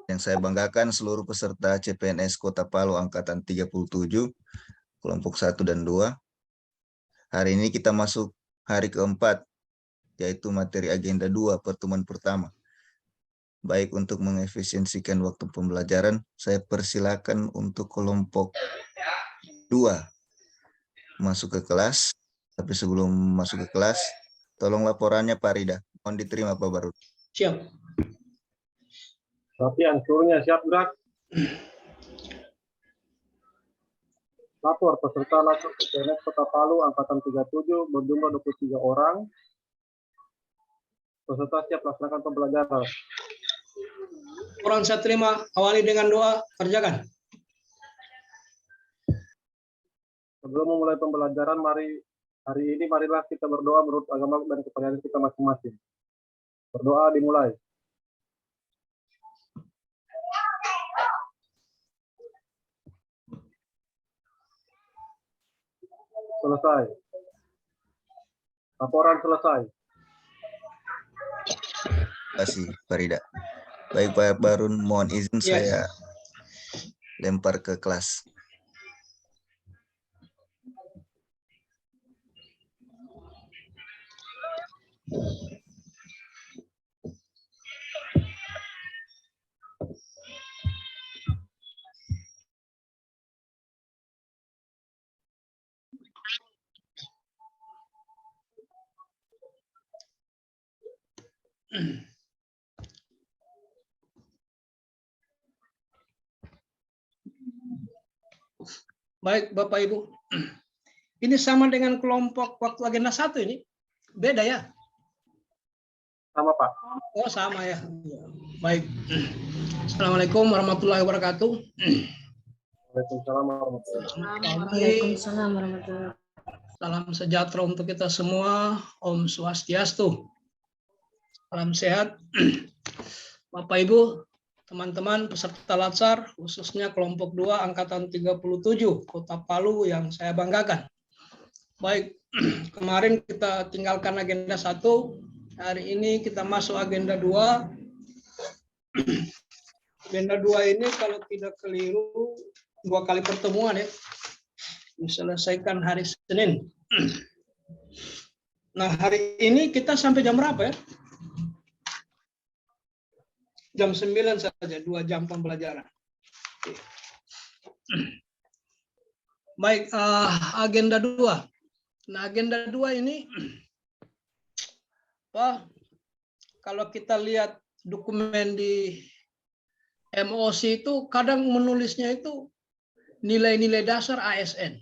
Yang saya banggakan seluruh peserta CPNS Kota Palu angkatan 37, kelompok 1 dan 2. Hari ini kita masuk hari keempat, yaitu materi agenda 2 pertemuan pertama. Baik untuk mengefisiensikan waktu pembelajaran, saya persilakan untuk kelompok 2 masuk ke kelas. Tapi sebelum masuk ke kelas, tolong laporannya Pak Rida. Mohon diterima Pak Barud. Siap. Tapi ansurnya siap gerak. Lapor peserta langsung CPNS Kota Palu angkatan 37 berjumlah 23 orang. Peserta siap laksanakan pembelajaran. Orang saya terima, awali dengan doa, kerjakan. Sebelum memulai pembelajaran, marilah kita berdoa menurut agama dan kepercayaan kita masing-masing. Berdoa dimulai. Selesai. Laporan selesai. Terima kasih Pak Rida. Baik Pak Barun, mohon izin saya lempar ke kelas. Baik Bapak Ibu. Ini sama dengan kelompok waktu agenda 1 ini? Beda ya? Sama Pak. Oh sama ya. Baik. Assalamualaikum warahmatullahi wabarakatuh. Waalaikumsalam warahmatullahi wabarakatuh. Waalaikumsalam warahmatullahi wabarakatuh. Salam sejahtera untuk kita semua. Om Swastiastu. Salam sehat. Bapak Ibu, teman-teman peserta Latsar, khususnya kelompok 2 angkatan 37 Kota Palu yang saya banggakan. Baik, kemarin kita tinggalkan agenda 1, hari ini kita masuk agenda 2. Agenda 2 ini kalau tidak keliru 2 kali pertemuan ya. Diselesaikan hari Senin. Nah, hari ini kita sampai jam berapa ya? Jam 9 saja, 2 jam pembelajaran. Baik, agenda 2. Nah, agenda 2 ini, kalau kita lihat dokumen di MOC itu, kadang menulisnya itu nilai-nilai dasar ASN.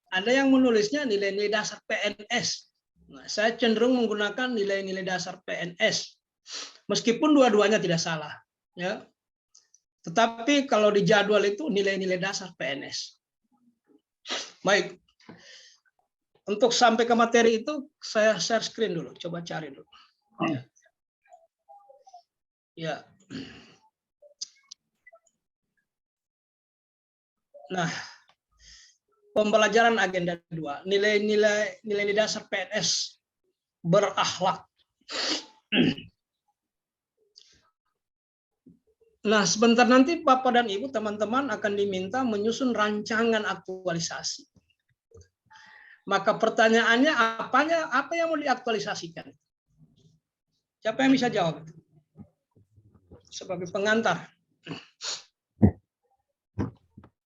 Ada yang menulisnya nilai-nilai dasar PNS. Nah, saya cenderung menggunakan nilai-nilai dasar PNS. Meskipun dua-duanya tidak salah, ya. Tetapi kalau di jadwal itu nilai-nilai dasar PNS. Baik. Untuk sampai ke materi itu saya share screen dulu, coba cari dulu. Ya. Nah, pembelajaran agenda 2, nilai-nilai dasar PNS berakhlak. Nah, sebentar nanti Bapak dan Ibu, teman-teman akan diminta menyusun rancangan aktualisasi. Maka pertanyaannya apa yang mau diaktualisasikan? Siapa yang bisa jawab? Sebagai pengantar.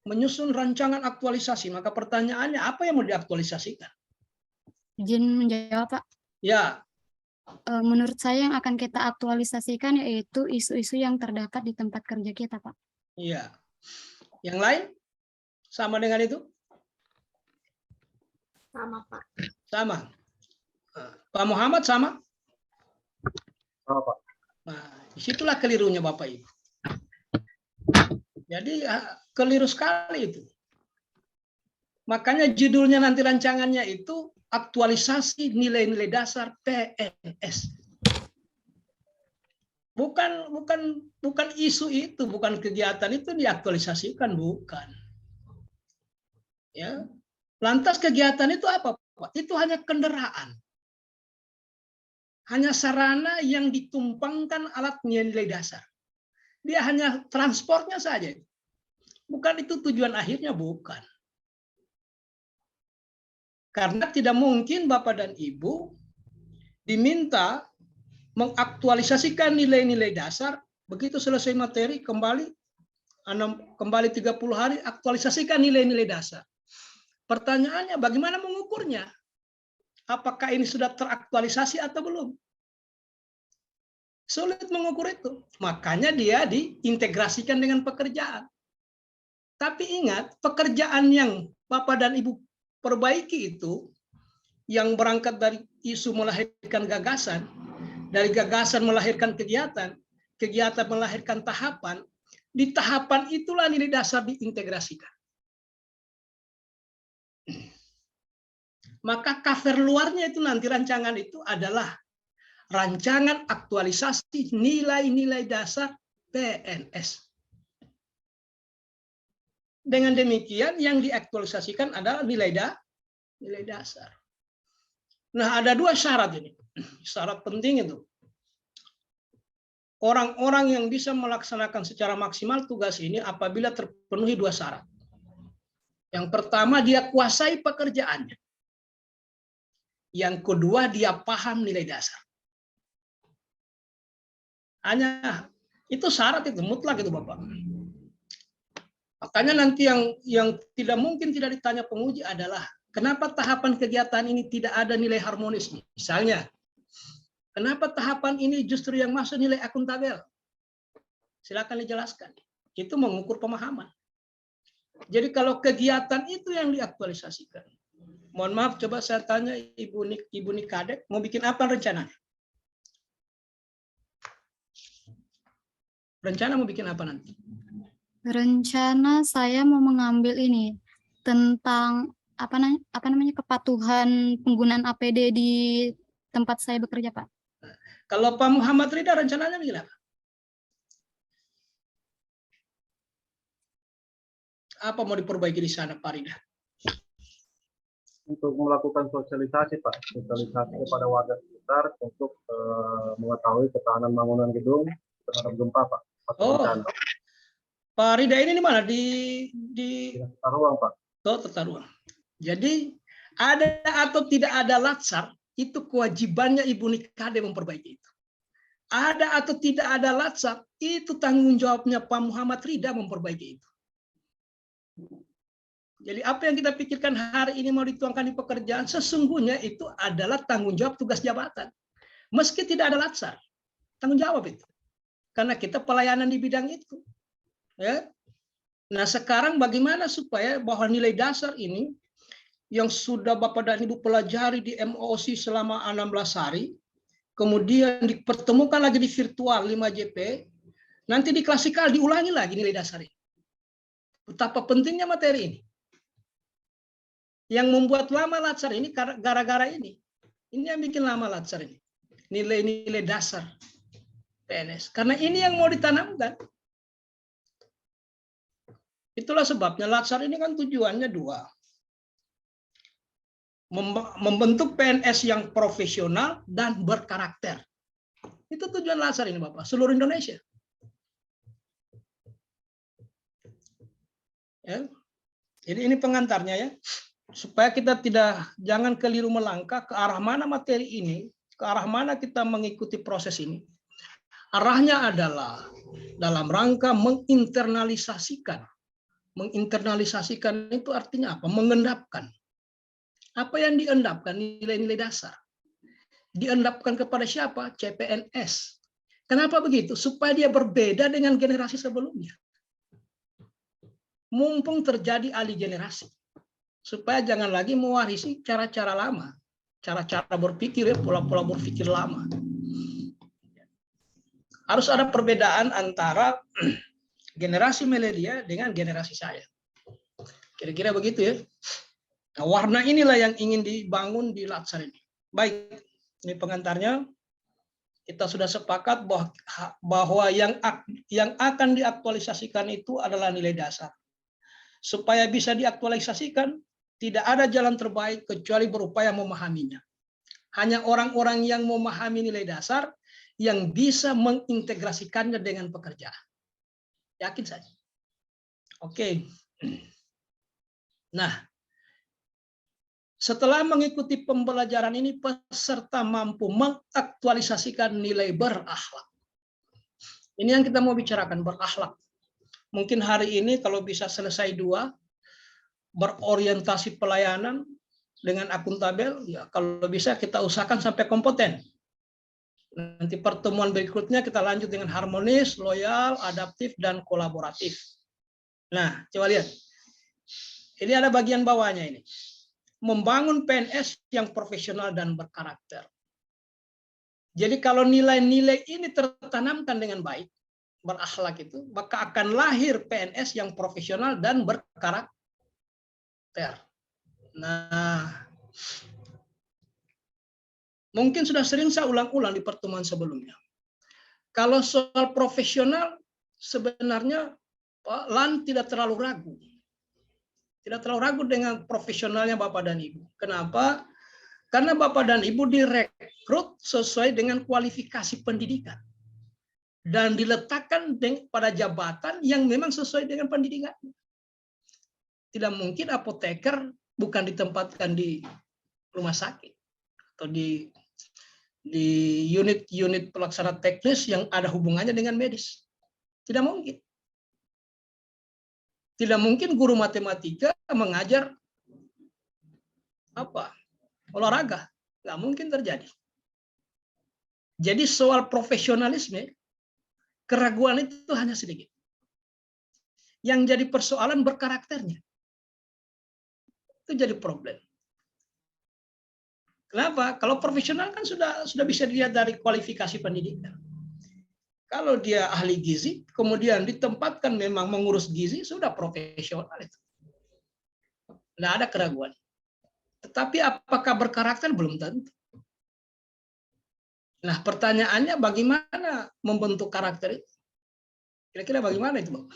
Menyusun rancangan aktualisasi, maka pertanyaannya apa yang mau diaktualisasikan? Izin menjawab, Pak. Ya. Menurut saya yang akan kita aktualisasikan yaitu isu-isu yang terdapat di tempat kerja kita, Pak. Iya. Yang lain? Sama dengan itu? Sama, Pak. Sama. Pak Muhammad sama? Sama Pak. Nah, disitulah kelirunya Bapak Ibu. Jadi keliru sekali itu. Makanya judulnya nanti rancangannya itu aktualisasi nilai-nilai dasar PNS. Bukan isu itu, bukan kegiatan itu diaktualisasikan, bukan. Ya. Lantas kegiatan itu apa, Pak? Itu hanya kendaraan. hanya sarana yang ditumpangkan alat nilai dasar. Dia hanya transportnya saja. Bukan itu tujuan akhirnya, bukan. Karena tidak mungkin Bapak dan Ibu diminta mengaktualisasikan nilai-nilai dasar, begitu selesai materi kembali 30 hari aktualisasikan nilai-nilai dasar. Pertanyaannya bagaimana mengukurnya? Apakah ini sudah teraktualisasi atau belum? Sulit mengukur itu. Makanya dia diintegrasikan dengan pekerjaan. Tapi ingat, pekerjaan yang Bapak dan Ibu perbaiki itu, yang berangkat dari isu melahirkan gagasan, dari gagasan melahirkan kegiatan, kegiatan melahirkan tahapan, di tahapan itulah nilai dasar diintegrasikan. Maka cover luarnya itu nanti rancangan itu adalah rancangan aktualisasi nilai-nilai dasar PNS. Dengan demikian yang diaktualisasikan adalah nilai dasar. Nah, ada dua syarat ini. Syarat penting itu. Orang-orang yang bisa melaksanakan secara maksimal tugas ini apabila terpenuhi dua syarat. Yang pertama, dia kuasai pekerjaannya. Yang kedua, dia paham nilai dasar. Hanya itu syarat itu, mutlak itu Bapak. Makanya nanti yang tidak mungkin tidak ditanya penguji adalah kenapa tahapan kegiatan ini tidak ada nilai harmonis. Misalnya, kenapa tahapan ini justru yang masuk nilai akuntabel? Silakan dijelaskan. Itu mengukur pemahaman. Jadi kalau kegiatan itu yang diaktualisasikan. Mohon maaf, coba saya tanya Ibu Nikadek, mau bikin apa rencananya? Rencana mau bikin apa nanti? Rencana saya mau mengambil ini tentang apa namanya kepatuhan penggunaan APD di tempat saya bekerja, Pak. Kalau Pak Muhammad Rida rencananya bikin apa? Apa mau diperbaiki di sana, Pak Rida? Untuk melakukan sosialisasi, Pak, sosialisasi kepada warga sekitar untuk mengetahui ketahanan bangunan gedung terhadap gempa, Pak. Oh, Pak Rida ini di mana? Di Tata ruang, Pak. Tata ruang. Jadi ada atau tidak ada latsar itu kewajibannya Ibu Nikade memperbaiki itu. Ada atau tidak ada latsar itu tanggung jawabnya Pak Muhammad Rida memperbaiki itu. Jadi apa yang kita pikirkan hari ini mau dituangkan di pekerjaan sesungguhnya itu adalah tanggung jawab tugas jabatan. Meski tidak ada latsar, tanggung jawab itu. Karena kita pelayanan di bidang itu. Ya. Nah, sekarang bagaimana supaya bahwa nilai dasar ini yang sudah Bapak dan Ibu pelajari di MOC selama 16 hari, kemudian dipertemukan lagi di virtual 5JP, nanti di klasikal diulangi lagi nilai dasar ini. Betapa pentingnya materi ini. Yang membuat lama latsar ini gara-gara ini. Ini yang bikin lama latsar ini. Nilai-nilai dasar PNS. Karena ini yang mau ditanamkan. Itulah sebabnya latsar ini kan tujuannya dua. Membentuk PNS yang profesional dan berkarakter. Itu tujuan latsar ini Bapak, seluruh Indonesia. Ya. Jadi ini pengantarnya ya. Supaya kita jangan keliru melangkah ke arah mana materi ini, ke arah mana kita mengikuti proses ini. Arahnya adalah dalam rangka menginternalisasikan. Menginternalisasikan itu artinya apa? Mengendapkan. Apa yang diendapkan? Nilai-nilai dasar. Diendapkan kepada siapa? CPNS. Kenapa begitu? Supaya dia berbeda dengan generasi sebelumnya. Mumpung terjadi alih generasi. Supaya jangan lagi mewarisi cara-cara lama. Cara-cara berpikir, pola-pola berpikir lama. Harus ada perbedaan antara generasi milenial dengan generasi saya. Kira-kira begitu ya. Nah, warna inilah yang ingin dibangun di latsar ini. Baik, ini pengantarnya. Kita sudah sepakat bahwa yang akan diaktualisasikan itu adalah nilai dasar. Supaya bisa diaktualisasikan, tidak ada jalan terbaik kecuali berupaya memahaminya. Hanya orang-orang yang memahami nilai dasar yang bisa mengintegrasikannya dengan pekerjaan. Yakin saja. Oke. Nah, setelah mengikuti pembelajaran ini, peserta mampu mengaktualisasikan nilai berakhlak. Ini yang kita mau bicarakan, berakhlak. Mungkin hari ini kalau bisa selesai 2, berorientasi pelayanan dengan akuntabel, ya kalau bisa kita usahakan sampai kompeten. Nanti pertemuan berikutnya kita lanjut dengan harmonis, loyal, adaptif, dan kolaboratif. Nah, coba lihat. Ini ada bagian bawahnya ini. Membangun PNS yang profesional dan berkarakter. Jadi kalau nilai-nilai ini tertanamkan dengan baik, berakhlak itu, maka akan lahir PNS yang profesional dan berkarakter. Nah, mungkin sudah sering saya ulang-ulang di pertemuan sebelumnya. Kalau soal profesional, sebenarnya Pak Lan tidak terlalu ragu. Tidak terlalu ragu dengan profesionalnya Bapak dan Ibu. Kenapa? Karena Bapak dan Ibu direkrut sesuai dengan kualifikasi pendidikan. Dan diletakkan pada jabatan yang memang sesuai dengan pendidikan. Tidak mungkin apoteker bukan ditempatkan di rumah sakit. Atau di unit-unit pelaksana teknis yang ada hubungannya dengan medis. Tidak mungkin. Tidak mungkin guru matematika mengajar olahraga. Nggak mungkin terjadi. Jadi soal profesionalisme, keraguan itu hanya sedikit. Yang jadi persoalan berkarakternya. Itu jadi problem. Kenapa? Kalau profesional kan sudah bisa dilihat dari kualifikasi pendidikan. Kalau dia ahli gizi, kemudian ditempatkan memang mengurus gizi, sudah profesional itu. Tidak ada keraguan. Tetapi apakah berkarakter? Belum tentu. Nah, pertanyaannya bagaimana membentuk karakter itu? Kira-kira bagaimana itu, Bapak?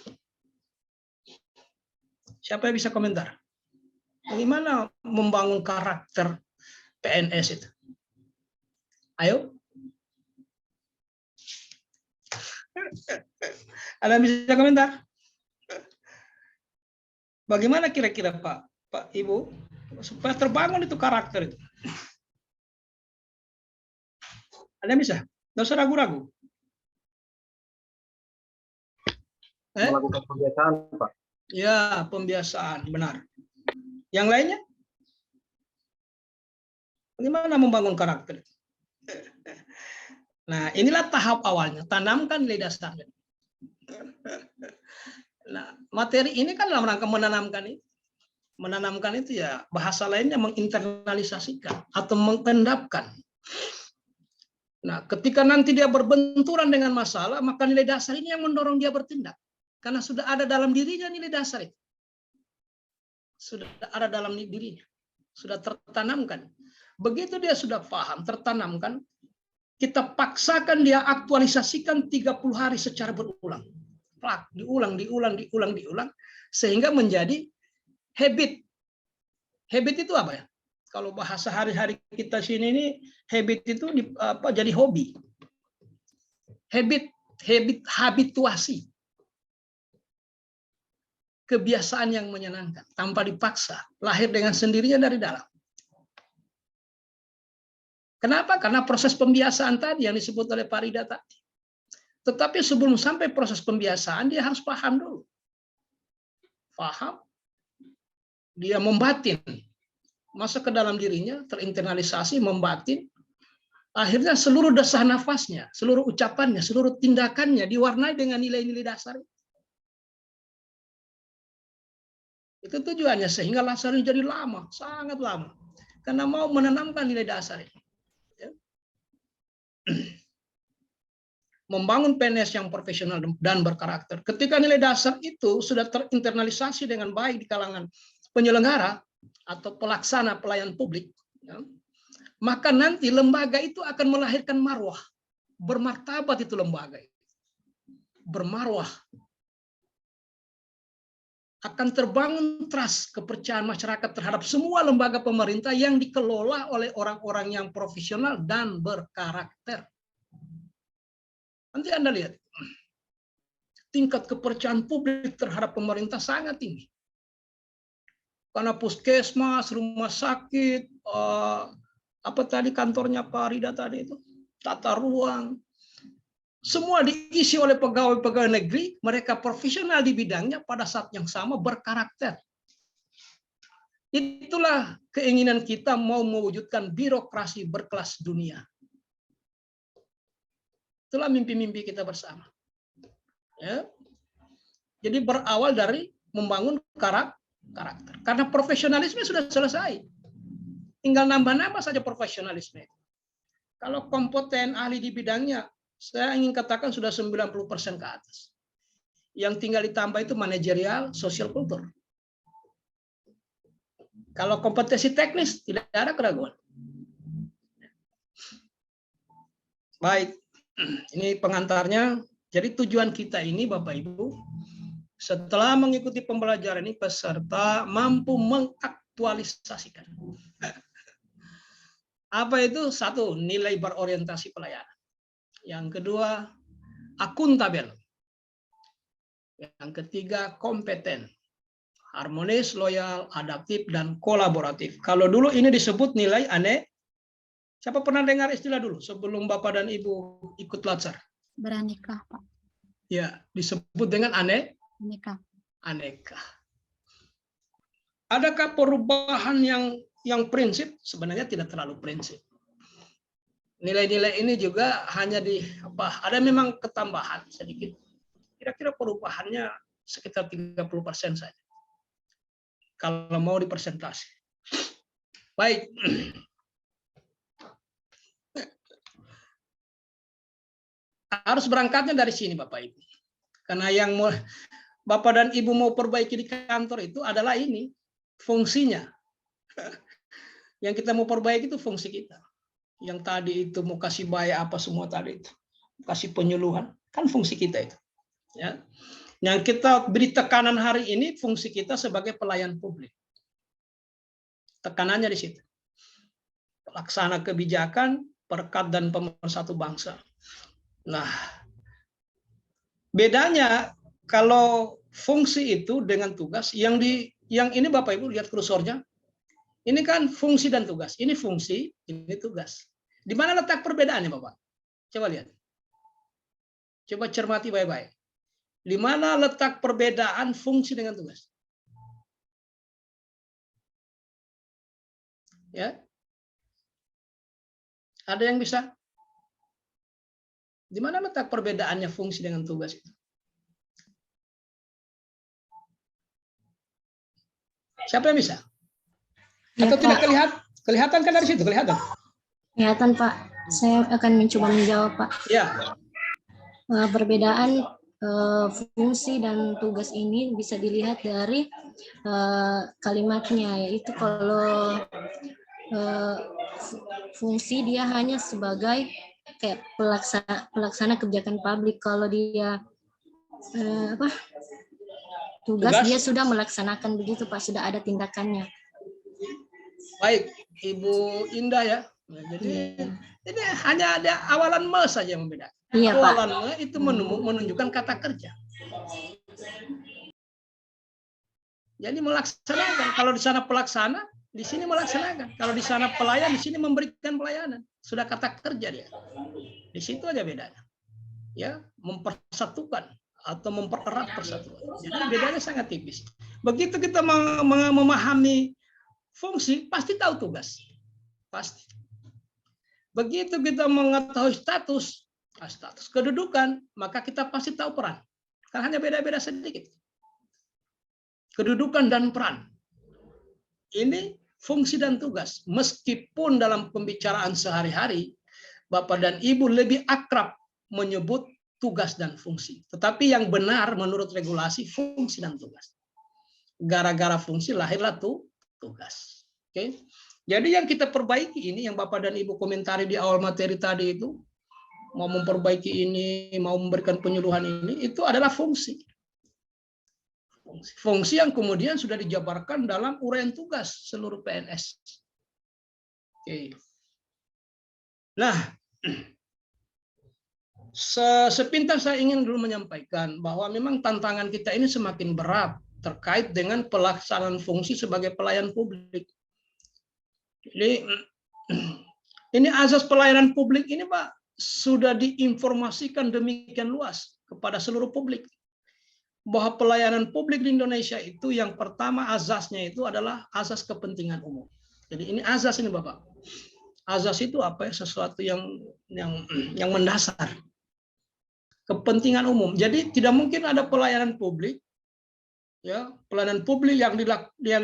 Siapa yang bisa komentar? Bagaimana membangun karakter PNS itu? Ayo. Ada yang bisa komentar? Bagaimana kira-kira Pak Ibu supaya terbangun itu karakter itu? Ada yang bisa? Nggak usah ragu-ragu. Melakukan pembiasaan, Pak. Ya, pembiasaan, benar. Yang lainnya? Bagaimana membangun karakter? Nah, inilah tahap awalnya. Tanamkan nilai dasarnya. Nah, materi ini kan dalam rangka menanamkan itu. Menanamkan itu ya bahasa lainnya menginternalisasikan atau mengendapkan. Nah, ketika nanti dia berbenturan dengan masalah, maka nilai dasar ini yang mendorong dia bertindak. Karena sudah ada dalam dirinya nilai dasar itu. Sudah ada dalam dirinya. Sudah tertanamkan. Begitu dia sudah paham, tertanamkan, kita paksakan dia aktualisasikan 30 hari secara berulang. Diulang, sehingga menjadi habit. Habit itu apa ya? Kalau bahasa hari-hari kita sini ini, habit itu jadi hobi. Habituasi. Kebiasaan yang menyenangkan, tanpa dipaksa, lahir dengan sendirinya dari dalam. Kenapa? Karena proses pembiasaan tadi yang disebut oleh Pak Rida tadi. Tetapi sebelum sampai proses pembiasaan, dia harus paham dulu. Paham, dia membatin, masuk ke dalam dirinya, terinternalisasi, membatin, akhirnya seluruh desah nafasnya, seluruh ucapannya, seluruh tindakannya diwarnai dengan nilai-nilai dasar. Itu tujuannya, sehingga laksana jadi lama, sangat lama. Karena mau menanamkan nilai dasar ini. Membangun PNS yang profesional dan berkarakter. Ketika nilai dasar itu sudah terinternalisasi dengan baik di kalangan penyelenggara atau pelaksana pelayan publik, ya, maka nanti lembaga itu akan melahirkan marwah. Bermartabat itu lembaga. Bermarwah. akan terbangun trust, kepercayaan masyarakat terhadap semua lembaga pemerintah yang dikelola oleh orang-orang yang profesional dan berkarakter. Nanti Anda lihat, tingkat kepercayaan publik terhadap pemerintah sangat tinggi. Karena puskesmas, rumah sakit, apa tadi kantornya Pak Rida tadi itu, tata ruang, semua diisi oleh pegawai-pegawai negeri, mereka profesional di bidangnya, pada saat yang sama berkarakter. Itulah keinginan kita mau mewujudkan birokrasi berkelas dunia. Itulah mimpi-mimpi kita bersama. Ya. Jadi berawal dari membangun karakter. Karena profesionalisme sudah selesai. Tinggal nambah-nambah saja profesionalisme. Kalau kompeten ahli di bidangnya, saya ingin katakan sudah 90% ke atas. Yang tinggal ditambah itu manajerial, sosial kultur. Kalau kompetensi teknis, tidak ada keraguan. Baik, ini pengantarnya. Jadi tujuan kita ini, Bapak Ibu, setelah mengikuti pembelajaran ini, peserta mampu mengaktualisasikan. Apa itu? Satu, nilai berorientasi pelayanan. Yang kedua, akuntabel. Yang ketiga, kompeten. Harmonis, loyal, adaptif, dan kolaboratif. Kalau dulu ini disebut nilai aneh. Siapa pernah dengar istilah dulu sebelum Bapak dan Ibu ikut latsar? Beraneka, Pak. Ya, disebut dengan Aneka. aneka. Adakah perubahan yang prinsip? Sebenarnya tidak terlalu prinsip. Nilai-nilai ini juga hanya ada memang ketambahan sedikit. Kira-kira perubahannya sekitar 30% saja. Kalau mau dipersentase. Baik. Harus berangkatnya dari sini Bapak Ibu. Karena yang Bapak dan Ibu mau perbaiki di kantor itu adalah ini fungsinya. Yang kita mau perbaiki itu fungsi kita. Yang tadi itu mau kasih bayar apa semua tadi itu, kasih penyuluhan, kan fungsi kita itu. Ya. Yang kita beri tekanan hari ini fungsi kita sebagai pelayan publik. Tekanannya di situ. Pelaksana kebijakan, perekat dan pemersatu bangsa. Nah, bedanya kalau fungsi itu dengan tugas yang ini Bapak Ibu lihat kursornya. Ini kan fungsi dan tugas. Ini fungsi, ini tugas. Di mana letak perbedaannya, Bapak? Coba lihat. Coba cermati baik-baik. Di mana letak perbedaan fungsi dengan tugas? Ya. Ada yang bisa? Di mana letak perbedaannya fungsi dengan tugas itu? Siapa yang bisa? Ya, Atau tidak Pak. kelihatan kan dari situ? Kelihatan? Kelihatan, Pak. Saya akan mencoba menjawab, Pak. Ya. Perbedaan fungsi dan tugas ini bisa dilihat dari kalimatnya, yaitu kalau fungsi dia hanya sebagai kayak pelaksana kebijakan publik. Kalau dia tugas dia sudah melaksanakan begitu, Pak, sudah ada tindakannya. Baik, Ibu Indah ya. Nah, jadi ini hanya ada awalan me saja yang membedakan. Iya, Pak. Awalan me itu menunjukkan kata kerja. Jadi melaksanakan. Kalau di sana pelaksana, di sini melaksanakan. Kalau di sana pelayan, di sini memberikan pelayanan. Sudah kata kerja dia. Di situ aja bedanya. Ya, mempersatukan atau mempererat persatuan. Jadi bedanya sangat tipis. Begitu kita memahami fungsi, pasti tahu tugas. Pasti. Begitu kita mengetahui status kedudukan, maka kita pasti tahu peran. Kan hanya beda-beda sedikit. Kedudukan dan peran. Ini fungsi dan tugas. Meskipun dalam pembicaraan sehari-hari, Bapak dan Ibu lebih akrab menyebut tugas dan fungsi. Tetapi yang benar menurut regulasi fungsi dan tugas. Gara-gara fungsi lahirlah tugas. Oke. Jadi yang kita perbaiki ini, yang Bapak dan Ibu komentari di awal materi tadi itu, mau memperbaiki ini, mau memberikan penyuluhan ini, itu adalah fungsi. Fungsi yang kemudian sudah dijabarkan dalam uraian tugas seluruh PNS. Oke. Nah, sepintas saya ingin dulu menyampaikan bahwa memang tantangan kita ini semakin berat terkait dengan pelaksanaan fungsi sebagai pelayan publik. Jadi ini azas pelayanan publik ini, Pak, sudah diinformasikan demikian luas kepada seluruh publik. Bahwa pelayanan publik di Indonesia itu yang pertama azasnya itu adalah azas kepentingan umum. Jadi ini azas ini, Bapak. Azas itu apa ya? Sesuatu yang mendasar. Kepentingan umum. Jadi tidak mungkin ada pelayanan publik, ya, pelayanan publik yang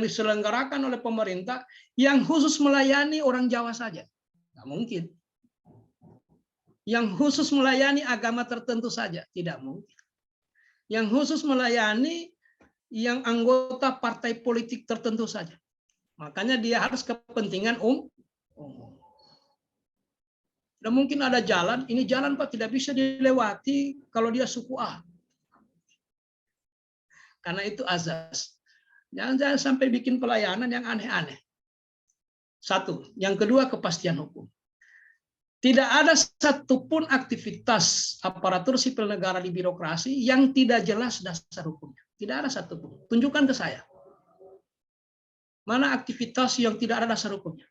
diselenggarakan oleh pemerintah yang khusus melayani orang Jawa saja. Nggak mungkin. Yang khusus melayani agama tertentu saja. Tidak mungkin. Yang khusus melayani yang anggota partai politik tertentu saja. Makanya dia harus kepentingan umum. Dan mungkin ada jalan, ini jalan Pak tidak bisa dilewati kalau dia suku A. Karena itu azas. Jangan sampai bikin pelayanan yang aneh-aneh. Satu. Yang kedua, kepastian hukum. Tidak ada satupun aktivitas aparatur sipil negara di birokrasi yang tidak jelas dasar hukumnya. Tidak ada satupun. Tunjukkan ke saya. Mana aktivitas yang tidak ada dasar hukumnya?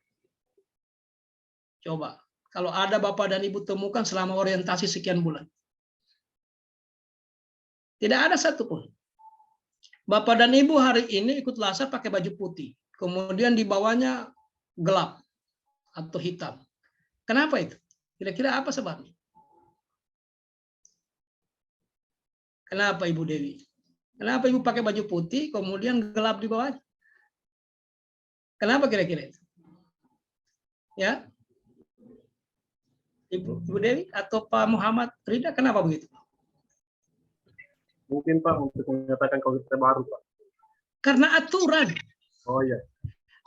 Coba. Kalau ada Bapak dan Ibu temukan selama orientasi sekian bulan. Tidak ada satupun. Bapak dan Ibu hari ini ikut laser pakai baju putih. Kemudian di bawahnya gelap atau hitam. Kenapa itu? Kira-kira apa sebabnya? Kenapa Ibu Dewi? Kenapa Ibu pakai baju putih, kemudian gelap di bawahnya? Kenapa kira-kira itu? Ya, Ibu Dewi atau Pak Muhammad Rida, kenapa begitu? Mungkin Pak untuk menyatakan kalau kita baru Pak. Karena aturan. Oh iya.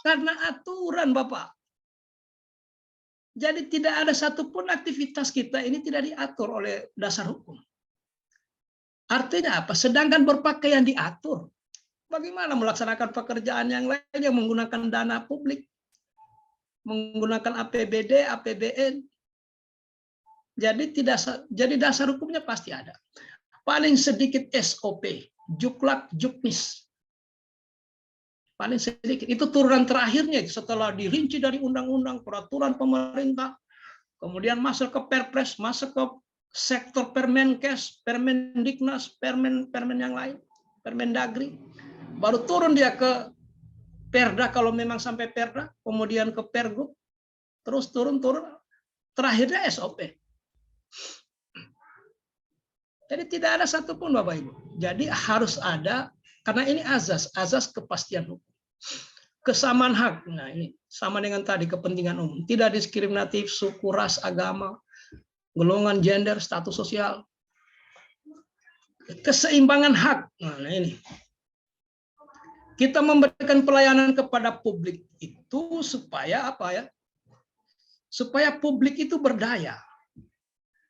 Karena aturan Bapak. Jadi tidak ada satupun aktivitas kita ini tidak diatur oleh dasar hukum. Artinya apa? Sedangkan berpakaian diatur. Bagaimana melaksanakan pekerjaan yang lain yang menggunakan dana publik? Menggunakan APBD, APBN. Jadi dasar hukumnya pasti ada. Paling sedikit SOP, juklak, juknis. Paling sedikit. Itu turunan terakhirnya setelah dirinci dari undang-undang, peraturan pemerintah, kemudian masuk ke Perpres, masuk ke sektor Permenkes, Permendiknas, permen yang lain, Permendagri. Baru turun dia ke Perda kalau memang sampai Perda, kemudian ke Pergub, terus turun, terakhirnya SOP. Jadi tidak ada satupun Bapak Ibu. Jadi harus ada, karena ini azas kepastian hukum. Kesamaan hak, nah ini sama dengan tadi kepentingan umum. Tidak diskriminatif, suku, ras, agama, golongan, gender, status sosial. Keseimbangan hak, nah ini. Kita memberikan pelayanan kepada publik itu supaya apa ya? Supaya publik itu berdaya.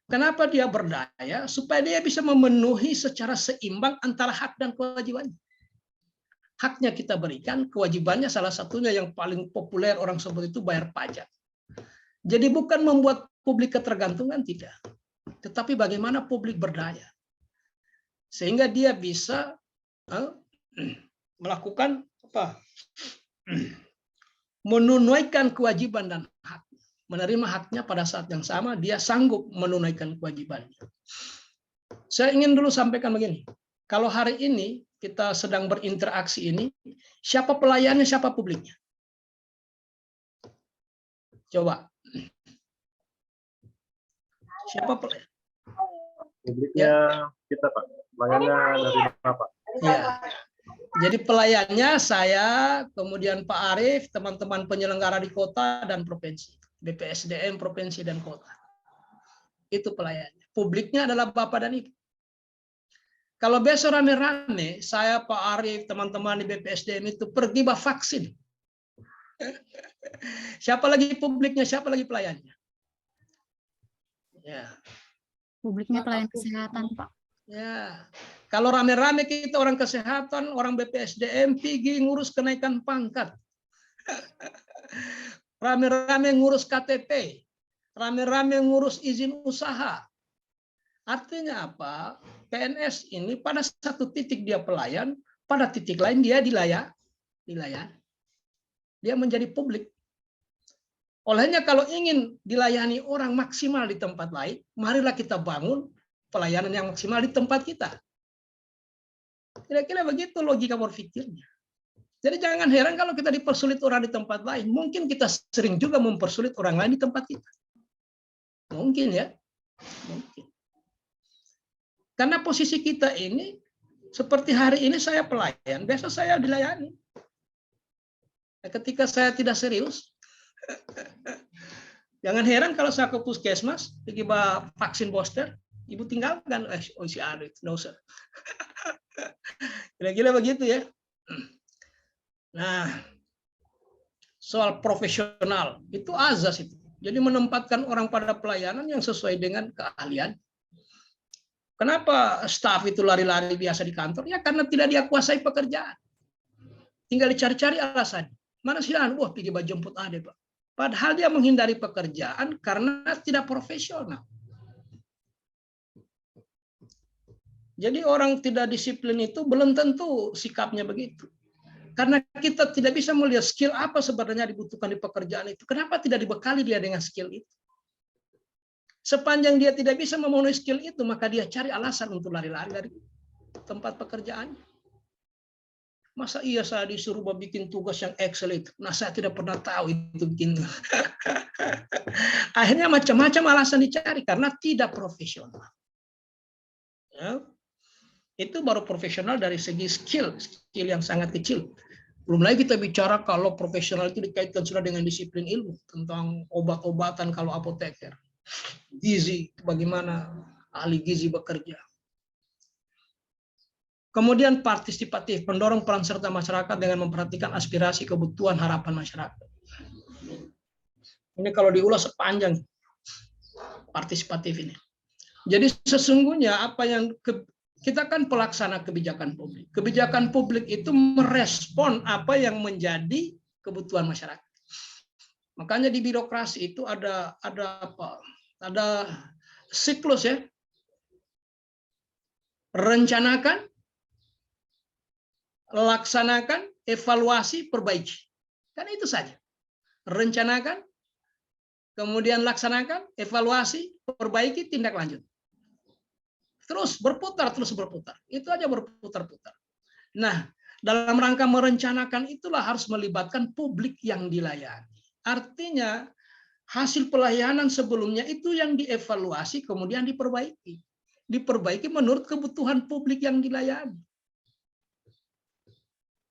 Kenapa dia berdaya? Supaya dia bisa memenuhi secara seimbang antara hak dan kewajibannya. Haknya kita berikan, kewajibannya salah satunya yang paling populer orang sebut itu bayar pajak. Jadi bukan membuat publik ketergantungan, tidak. Tetapi bagaimana publik berdaya. Sehingga dia bisa melakukan apa? Menunaikan kewajiban dan hak. Menerima haknya pada saat yang sama, dia sanggup menunaikan kewajibannya. Saya ingin dulu sampaikan begini. Kalau hari ini kita sedang berinteraksi ini, siapa pelayannya, siapa publiknya? Coba. Siapa pelayan? Publiknya kita Pak. Pelayannya dari Bapak. Ya. Jadi pelayannya saya, kemudian Pak Arief, teman-teman penyelenggara di kota dan provinsi. BPSDM, provinsi dan kota. Itu pelayannya. Publiknya adalah Bapak dan Ibu. Kalau besok rame-rame, saya, Pak Arief, teman-teman di BPSDM itu pergi vaksin. Siapa lagi publiknya, siapa lagi pelayannya? Ya. Publiknya pelayan kesehatan, Pak. Ya. Kalau rame-rame kita orang kesehatan, orang BPSDM pergi ngurus kenaikan pangkat. Rame-rame ngurus KTP, rame-rame ngurus izin usaha. Artinya apa? PNS ini pada satu titik dia pelayan, pada titik lain dia dilayan. Dia menjadi publik. Olehnya kalau ingin dilayani orang maksimal di tempat lain, marilah kita bangun pelayanan yang maksimal di tempat kita. Kira-kira begitu logika berpikirnya. Jadi jangan heran kalau kita dipersulit orang di tempat lain. Mungkin kita sering juga mempersulit orang lain di tempat kita. Mungkin ya. Mungkin. Karena posisi kita ini, seperti hari ini saya pelayan, besok saya dilayani. Ketika saya tidak serius, jangan heran kalau saya ke puskesmas, pergi vaksin booster, ibu tinggalkan, si Adit, no usah. Kira-kira begitu ya. Nah, soal profesional itu azas itu. Jadi menempatkan orang pada pelayanan yang sesuai dengan keahlian. Kenapa staf itu lari-lari biasa di kantor? Ya karena tidak dia kuasai pekerjaan. Tinggal dicari-cari alasan. Mana sih wah pergi jemput Ade, Pak. Padahal dia menghindari pekerjaan karena tidak profesional. Jadi orang tidak disiplin itu belum tentu sikapnya begitu. Karena kita tidak bisa melihat skill apa sebenarnya dibutuhkan di pekerjaan itu. Kenapa tidak dibekali dia dengan skill itu? Sepanjang dia tidak bisa memenuhi skill itu, maka dia cari alasan untuk lari-lari dari tempat pekerjaan. Masa iya saya disuruh bikin tugas yang Excel itu? Nah, saya tidak pernah tahu itu bikin. Akhirnya macam-macam alasan dicari karena tidak profesional. Ya. Itu baru profesional dari segi skill yang sangat kecil. Belum lagi kita bicara kalau profesional itu dikaitkan sudah dengan disiplin ilmu tentang obat-obatan kalau apoteker. Gizi, bagaimana ahli gizi bekerja. Kemudian partisipatif, mendorong peran serta masyarakat dengan memperhatikan aspirasi, kebutuhan, harapan masyarakat. Ini kalau diulas sepanjang partisipatif ini. Jadi sesungguhnya apa yang kita kan pelaksana kebijakan publik. Kebijakan publik itu merespon apa yang menjadi kebutuhan masyarakat. Makanya di birokrasi itu ada apa? Ada siklus ya. Rencanakan, laksanakan, evaluasi, perbaiki. Kan itu saja. Rencanakan, kemudian laksanakan, evaluasi, perbaiki, tindak lanjut. Terus berputar. Itu aja berputar-putar. Nah, dalam rangka merencanakan itulah harus melibatkan publik yang dilayani. Artinya, hasil pelayanan sebelumnya itu yang dievaluasi, kemudian diperbaiki. Diperbaiki menurut kebutuhan publik yang dilayani.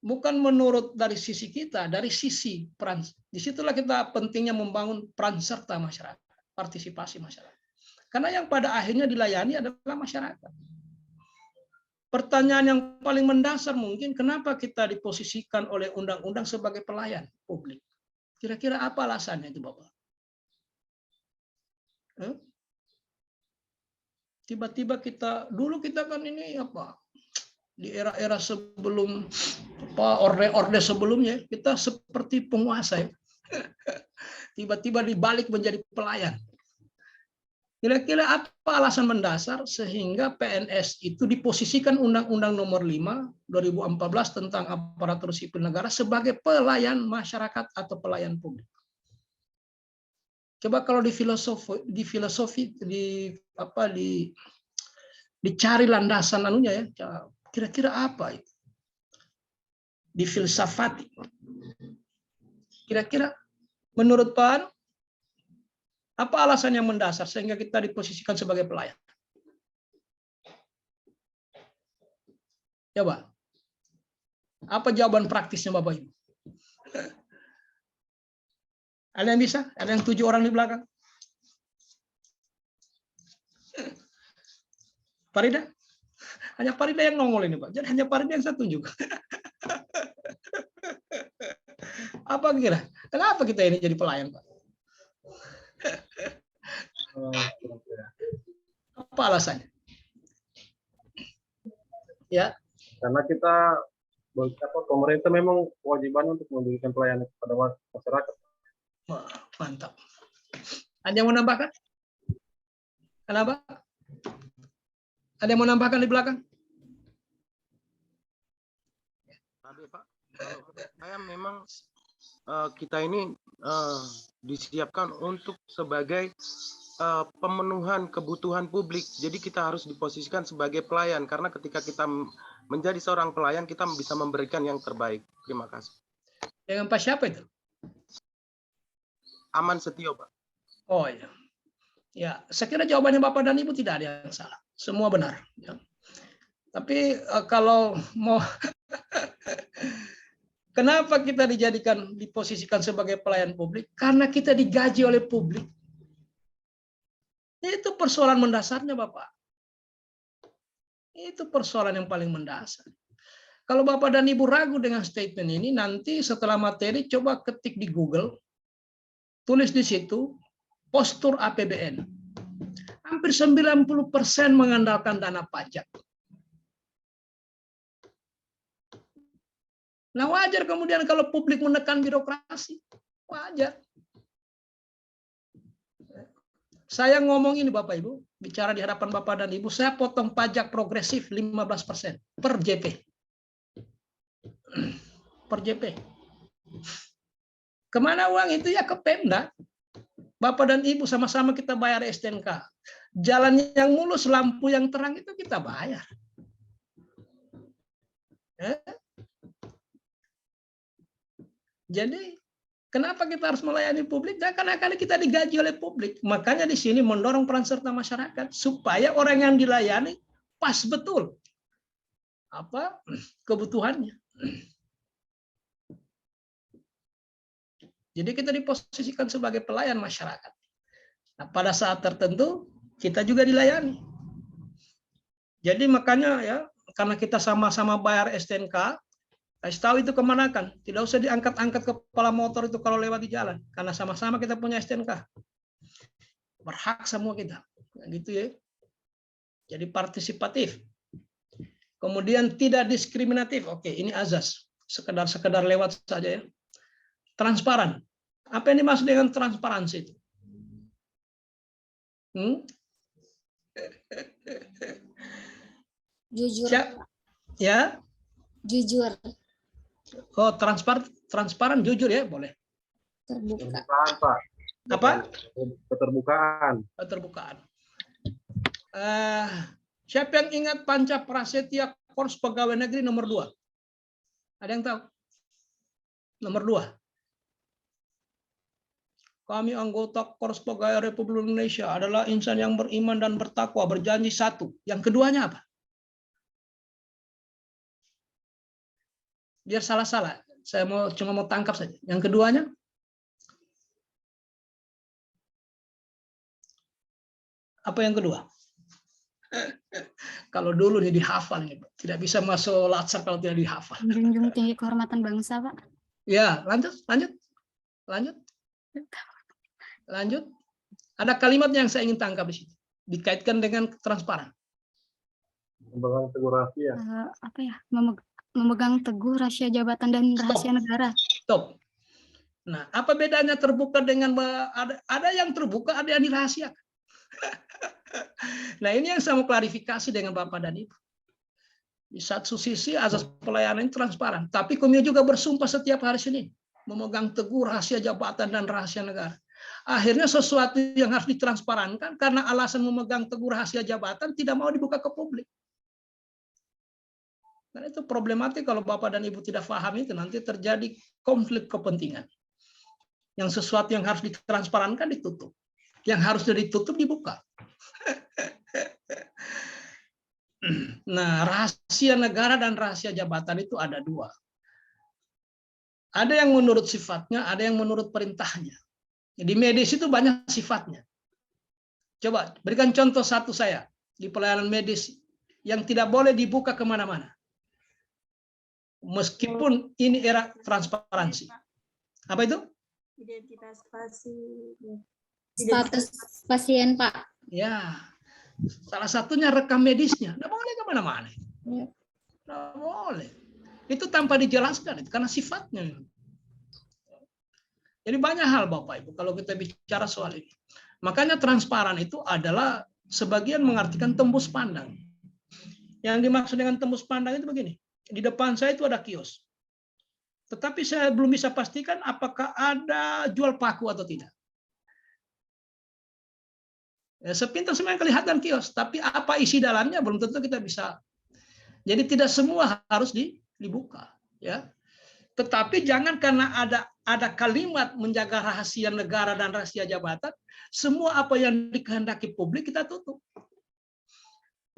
Bukan menurut dari sisi kita, dari sisi peran. Disitulah kita pentingnya membangun peran serta masyarakat, partisipasi masyarakat. Karena yang pada akhirnya dilayani adalah masyarakat. Pertanyaan yang paling mendasar mungkin, kenapa kita diposisikan oleh undang-undang sebagai pelayan publik? Kira-kira apa alasannya itu, Bapak? Tiba-tiba dulu kita kan ini apa? Di era-era sebelum orde sebelumnya kita seperti penguasa ya. Tiba-tiba dibalik menjadi pelayan. Kira-kira apa alasan mendasar sehingga PNS itu diposisikan Undang-Undang Nomor 5 2014 tentang aparatur sipil negara sebagai pelayan masyarakat atau pelayan publik? Coba kalau dicari landasan anunya ya, kira-kira apa itu? Difilsafati. Kira-kira menurut Pak, apa alasan yang mendasar sehingga kita diposisikan sebagai pelayan? Coba. Apa jawaban praktisnya Bapak Ibu? Ada yang bisa? Ada yang 7 orang di belakang? Farida? Hanya Farida yang nongol ini, Pak. Jadi hanya Farida yang saya tunjuk. Apa kira? Kenapa kita ini jadi pelayan, Pak? Apa alasannya? Ya. Karena kita pemerintah memang kewajiban untuk memberikan pelayanan kepada masyarakat. Wah, mantap. Ada yang mau nambahkan? Kenapa? Ada yang mau nambahkan di belakang? Tapi Pak, kalau menurut saya memang kita ini disiapkan untuk sebagai pemenuhan kebutuhan publik. Jadi kita harus diposisikan sebagai pelayan karena ketika kita menjadi seorang pelayan kita bisa memberikan yang terbaik. Terima kasih. Dengan Pak siapa itu? Aman Setio, Pak. Oh ya. Ya, saya kira jawabannya Bapak dan Ibu tidak ada yang salah. Semua benar. Ya. Tapi kalau mau kenapa kita diposisikan sebagai pelayan publik? Karena kita digaji oleh publik. Itu persoalan mendasarnya, Bapak. Itu persoalan yang paling mendasar. Kalau Bapak dan Ibu ragu dengan statement ini, nanti setelah materi coba ketik di Google, tulis di situ postur APBN. Hampir 90% mengandalkan dana pajak. Nah, wajar kemudian kalau publik menekan birokrasi. Wajar. Saya ngomong ini Bapak Ibu, bicara di hadapan Bapak dan Ibu, saya potong pajak progresif 15% per JP. Per JP. Kemana uang itu? Ya ke Pemda. Bapak dan Ibu sama-sama kita bayar STNK. Jalan yang mulus, lampu yang terang itu kita bayar. Jadi kenapa kita harus melayani publik? Ya, karena kita digaji oleh publik. Makanya di sini mendorong peran serta masyarakat supaya orang yang dilayani pas betul apa kebutuhannya. Jadi kita diposisikan sebagai pelayan masyarakat. Nah, pada saat tertentu kita juga dilayani. Jadi makanya ya karena kita sama-sama bayar STNK, kasih tahu itu kemana kan. Tidak usah diangkat-angkat kepala motor itu kalau lewat di jalan. Karena sama-sama kita punya STNK. Berhak semua kita. Gitu ya. Jadi partisipatif. Kemudian tidak diskriminatif. Oke, ini azas. Sekedar lewat saja ya. Transparan. Apa yang dimaksud dengan transparansi itu? Jujur. Ya. Jujur. Oh, transparan, jujur ya, boleh. Terbuka. Keterbukaan, Pak. Apa? Keterbukaan. Keterbukaan. Siapa yang ingat Panca Prasetya Kors Pegawai Negeri nomor 2? Ada yang tahu? Nomor 2. Kami anggota Kors Pegawai Republik Indonesia adalah insan yang beriman dan bertakwa, berjanji satu. Yang keduanya apa? Biar salah-salah. Saya cuma mau tangkap saja. Yang keduanya? Apa yang kedua? Kalau dulu dia dihafal, tidak bisa masuk latsar kalau tidak dihafal. Menjunjung tinggi kehormatan bangsa, Pak. Ya, lanjut. Ada kalimat yang saya ingin tangkap di situ. Dikaitkan dengan transparan. Memegang teguh rahasia. Apa ya? Memegang teguh rahasia jabatan dan rahasia negara. Stop. Nah, apa bedanya terbuka dengan ada yang terbuka, ada yang dirahasiakan. Nah, ini yang saya mau klarifikasi dengan Bapak dan Ibu. Di satu sisi asas pelayanan transparan, tapi kami juga bersumpah setiap hari Senin memegang teguh rahasia jabatan dan rahasia negara. Akhirnya sesuatu yang harus ditransparankan karena alasan memegang teguh rahasia jabatan tidak mau dibuka ke publik. Karena itu problematik kalau Bapak dan Ibu tidak paham itu, nanti terjadi konflik kepentingan. Yang sesuatu yang harus ditransparankan ditutup. Yang harusnya ditutup dibuka. Nah, rahasia negara dan rahasia jabatan itu ada dua. Ada yang menurut sifatnya, ada yang menurut perintahnya. Di medis itu banyak sifatnya. Coba berikan contoh satu saya di pelayanan medis yang tidak boleh dibuka kemana-mana. Meskipun ini era transparansi. Apa itu? Identitas Status pasien, Pak. Ya, salah satunya rekam medisnya. Tidak boleh kemana-mana. Ya. Nggak boleh. Itu tanpa dijelaskan, itu karena sifatnya. Jadi banyak hal Bapak Ibu kalau kita bicara soal ini. Makanya transparan itu adalah sebagian mengartikan tembus pandang. Yang dimaksud dengan tembus pandang itu begini. Di depan saya itu ada kios. Tetapi saya belum bisa pastikan apakah ada jual paku atau tidak. Ya, sepintas semuanya kelihatan kios, tapi apa isi dalamnya belum tentu kita bisa. Jadi tidak semua harus dibuka, ya. Tetapi jangan karena ada kalimat menjaga rahasia negara dan rahasia jabatan, semua apa yang dikehendaki publik kita tutup.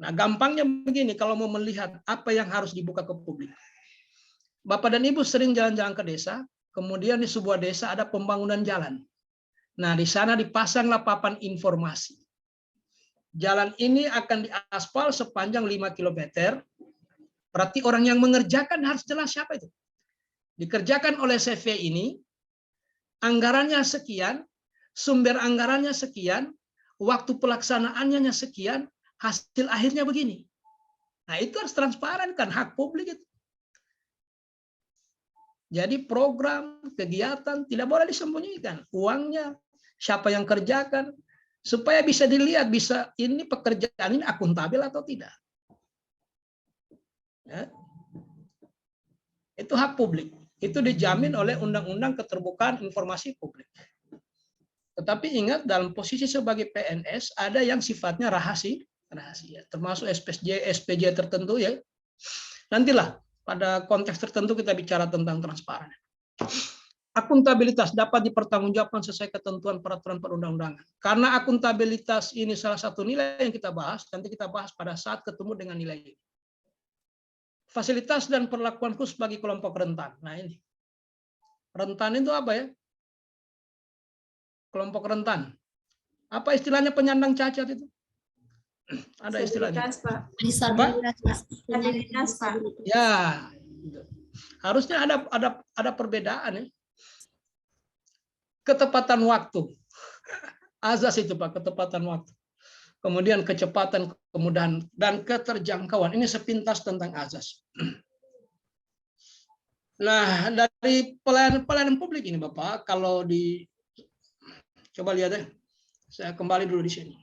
Nah, gampangnya begini kalau mau melihat apa yang harus dibuka ke publik. Bapak dan Ibu sering jalan-jalan ke desa, kemudian di sebuah desa ada pembangunan jalan. Nah, di sana dipasanglah papan informasi. Jalan ini akan diaspal sepanjang 5 km. Berarti orang yang mengerjakan harus jelas siapa itu. Dikerjakan oleh CV ini, anggarannya sekian, sumber anggarannya sekian, waktu pelaksanaannya sekian, hasil akhirnya begini. Nah, itu harus transparan, kan hak publik itu. Jadi program, kegiatan tidak boleh disembunyikan. Uangnya, siapa yang kerjakan, supaya bisa dilihat, bisa ini pekerjaan ini akuntabel atau tidak. Ya. Itu hak publik. Itu dijamin oleh Undang-Undang Keterbukaan Informasi Publik. Tetapi ingat, dalam posisi sebagai PNS ada yang sifatnya rahasia, termasuk SPJ tertentu ya. Nantilah pada konteks tertentu kita bicara tentang transparan. Akuntabilitas dapat dipertanggungjawabkan sesuai ketentuan peraturan perundang-undangan. Karena akuntabilitas ini salah satu nilai yang kita bahas, nanti kita bahas pada saat ketemu dengan nilai ini. Fasilitas dan perlakuan khusus bagi kelompok rentan. Nah ini. Rentan itu apa ya? Kelompok rentan. Apa istilahnya penyandang cacat itu? Ada istilahnya. Disabilitas, Pak. Ya. Harusnya ada perbedaan ya. Ketepatan waktu. Azas itu Pak, ketepatan waktu. Kemudian kecepatan, kemudahan, dan keterjangkauan. Ini sepintas tentang azas. Nah, dari pelayanan publik ini Bapak, kalau coba lihat deh. Saya kembali dulu di sini.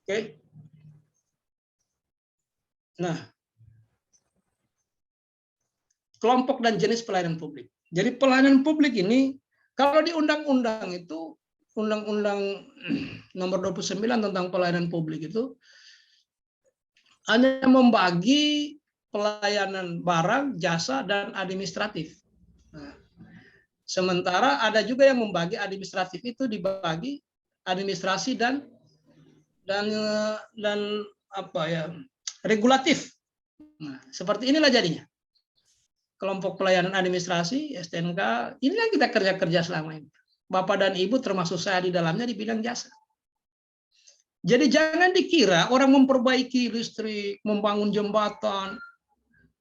Oke. Nah, kelompok dan jenis pelayanan publik. Jadi pelayanan publik ini, kalau di undang-undang itu, Undang-Undang nomor 29 tentang pelayanan publik itu hanya membagi pelayanan barang, jasa, dan administratif. Nah, sementara ada juga yang membagi administratif itu dibagi administrasi dan apa ya, regulatif. Nah, seperti inilah jadinya. Kelompok pelayanan administrasi, STNK, ini yang kita kerja selama ini. Bapak dan Ibu termasuk saya di dalamnya di bidang jasa. Jadi jangan dikira orang memperbaiki listrik, membangun jembatan,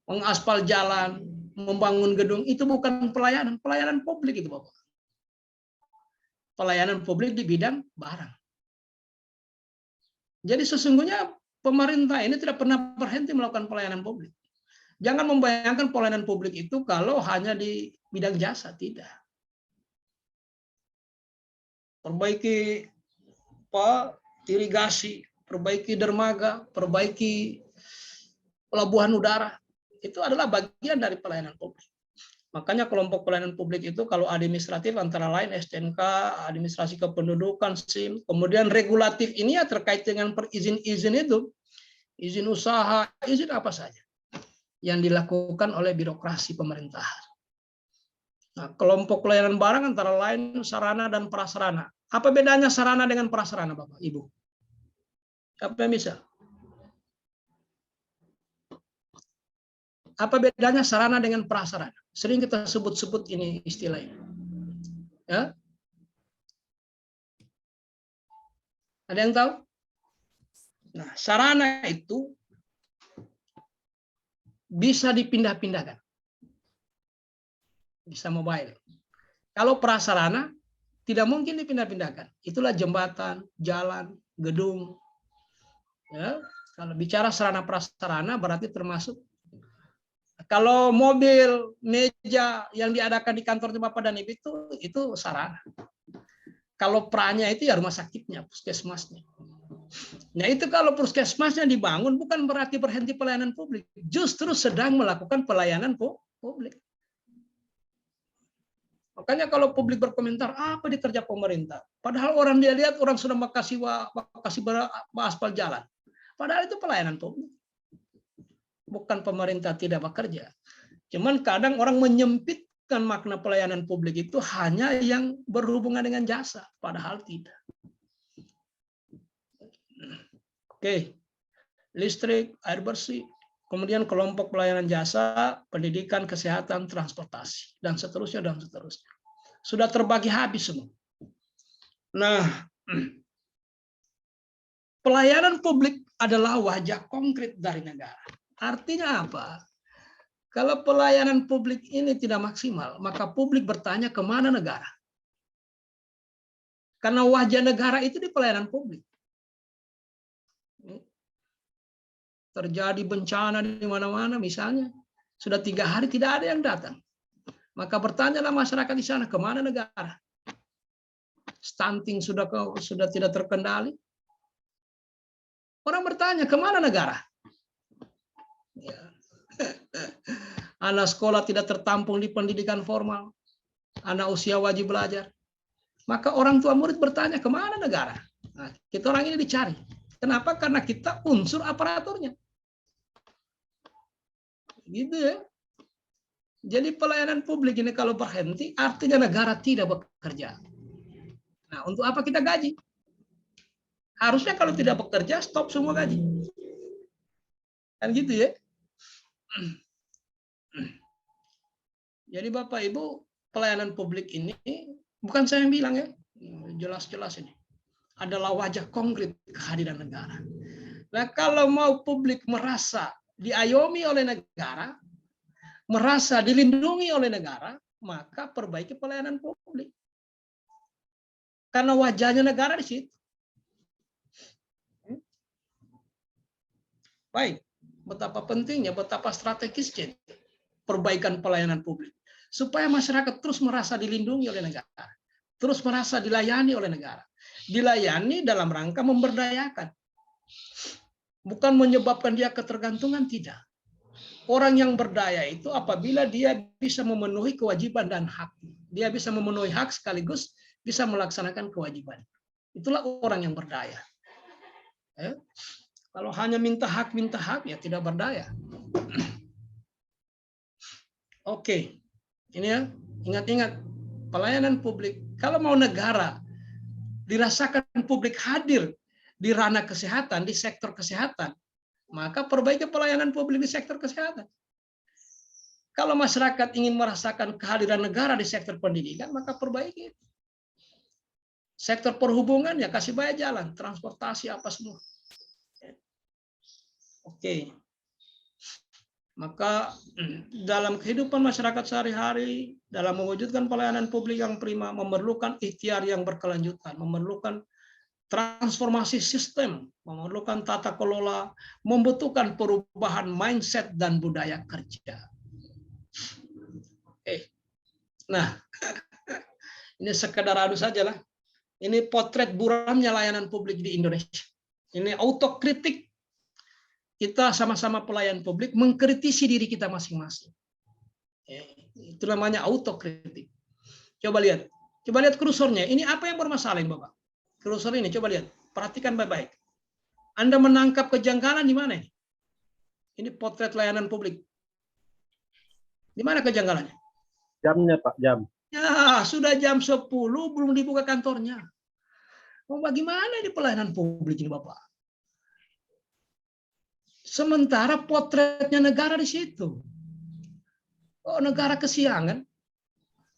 mengaspal jalan, membangun gedung, itu bukan pelayanan. Pelayanan publik itu Bapak. Pelayanan publik di bidang barang. Jadi sesungguhnya pemerintah ini tidak pernah berhenti melakukan pelayanan publik. Jangan membayangkan pelayanan publik itu kalau hanya di bidang jasa, tidak. Perbaiki irigasi, perbaiki dermaga, perbaiki pelabuhan udara, itu adalah bagian dari pelayanan publik. Makanya kelompok pelayanan publik itu kalau administratif antara lain STNK, administrasi kependudukan, SIM, kemudian regulatif ini ya terkait dengan perizin-izin itu, izin usaha, izin apa saja yang dilakukan oleh birokrasi pemerintahan. Nah, kelompok pelayanan barang antara lain sarana dan prasarana. Apa bedanya sarana dengan prasarana, Bapak, Ibu? Apa yang bisa? Apa bedanya sarana dengan prasarana? Sering kita sebut-sebut ini istilah ini. Ya? Ada yang tahu? Nah, sarana itu bisa dipindah-pindahkan. Bisa mobile. Kalau prasarana tidak mungkin dipindah-pindahkan. Itulah jembatan, jalan, gedung. Ya. Kalau bicara sarana prasarana berarti termasuk kalau mobil, meja yang diadakan di kantornya Bapak dan Ibu itu sarana. Kalau pranya itu ya rumah sakitnya, puskesmasnya. Nah itu kalau puskesmasnya dibangun bukan berarti berhenti pelayanan publik, justru sedang melakukan pelayanan publik. Makanya kalau publik berkomentar apa dikerja pemerintah, padahal orang dia lihat orang sudah makasih aspal jalan, padahal itu pelayanan publik. Bukan pemerintah tidak bekerja. Cuman kadang orang menyempitkan makna pelayanan publik itu hanya yang berhubungan dengan jasa, padahal tidak. Oke, listrik, air bersih, kemudian kelompok pelayanan jasa, pendidikan, kesehatan, transportasi, dan seterusnya, dan seterusnya. Sudah terbagi habis semua. Nah, pelayanan publik adalah wajah konkret dari negara. Artinya apa? Kalau pelayanan publik ini tidak maksimal, maka publik bertanya kemana negara? Karena wajah negara itu di pelayanan publik. Terjadi bencana di mana-mana misalnya, sudah 3 hari tidak ada yang datang. Maka bertanyalah masyarakat di sana, kemana negara? Stunting sudah tidak terkendali. Orang bertanya, kemana negara? Ya. Anak sekolah tidak tertampung di pendidikan formal. Anak usia wajib belajar. Maka orang tua murid bertanya, kemana negara? Nah, kita orang ini dicari. Kenapa? Karena kita unsur aparaturnya. Gitu ya. Jadi pelayanan publik ini kalau berhenti, artinya negara tidak bekerja. Nah, untuk apa kita gaji? Harusnya kalau tidak bekerja, stop semua gaji. Kan gitu ya. Jadi Bapak Ibu, pelayanan publik ini, bukan saya yang bilang ya, jelas-jelas ini. Adalah wajah konkret kehadiran negara. Nah, kalau mau publik merasa diayomi oleh negara, merasa dilindungi oleh negara, maka perbaiki pelayanan publik. Karena wajahnya negara di situ. Baik, betapa pentingnya, betapa strategisnya perbaikan pelayanan publik. Supaya masyarakat terus merasa dilindungi oleh negara. Terus merasa dilayani oleh negara. Dilayani dalam rangka memberdayakan. Bukan menyebabkan dia ketergantungan, tidak. Orang yang berdaya itu apabila dia bisa memenuhi kewajiban dan hak. Dia bisa memenuhi hak sekaligus bisa melaksanakan kewajiban. Itulah orang yang berdaya. Kalau hanya minta hak ya tidak berdaya. Oke, ini ya, ingat-ingat pelayanan publik. Kalau mau negara dirasakan publik hadir di ranah kesehatan, di sektor kesehatan, maka perbaiki pelayanan publik di sektor kesehatan. Kalau masyarakat ingin merasakan kehadiran negara di sektor pendidikan, maka perbaiki. Sektor perhubungan ya kasih bayar jalan, transportasi apa semua. Oke. Maka dalam kehidupan masyarakat sehari-hari, dalam mewujudkan pelayanan publik yang prima, memerlukan ikhtiar yang berkelanjutan, memerlukan transformasi sistem, memerlukan tata kelola, membutuhkan perubahan mindset dan budaya kerja. Nah, ini sekedar adu saja lah. Ini potret buramnya layanan publik di Indonesia. Ini autokritik. Kita sama-sama pelayan publik mengkritisi diri kita masing-masing. Itu namanya autokritik. Coba lihat kursornya. Ini apa yang bermasalah, Bapak? Kursor ini coba lihat, perhatikan baik-baik. Anda menangkap kejanggalan di mana? Ini potret layanan publik. Di mana kejanggalannya? Jamnya, Pak, jam. Ya, sudah jam 10 belum dibuka kantornya. Mau bagaimana di pelayanan publik ini, Bapak? Sementara potretnya negara di situ. Oh, negara kesiangan.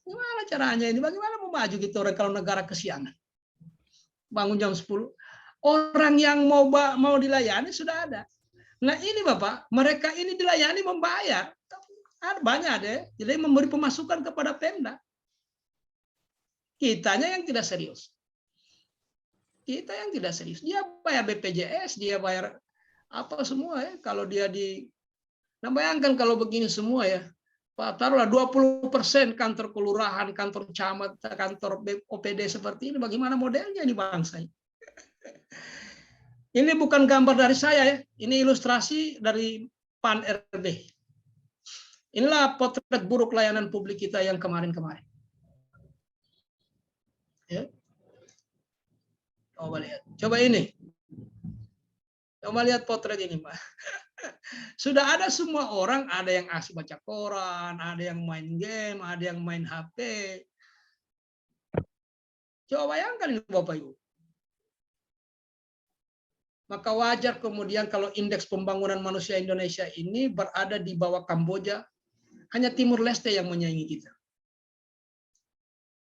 Gimana caranya ini? Bagaimana mau maju gitu orang kalau negara kesiangan? Bangun jam 10. Orang yang mau dilayani sudah ada. Nah ini Bapak, mereka ini dilayani membayar. Banyak ada ya. Jadi memberi pemasukan kepada Pemda. Kitanya yang tidak serius. Kita yang tidak serius. Dia bayar BPJS, dia bayar apa semua ya. Kalau dia nah bayangkan kalau begini semua ya, Pak, taruhlah 20% kantor kelurahan, kantor camat, kantor OPD seperti ini, bagaimana modelnya di bangsa ini? Ini bukan gambar dari saya ya, ini ilustrasi dari PAN RB. Inilah potret buruk layanan publik kita yang kemarin-kemarin. Ya. Coba lihat, coba ini. Coba lihat potret ini, Pak. Sudah ada semua orang, ada yang asik baca koran, ada yang main game, ada yang main HP. Coba bayangkan ini Bapak Ibu. Maka wajar kemudian kalau indeks pembangunan manusia Indonesia ini berada di bawah Kamboja, hanya Timur Leste yang menyaingi kita.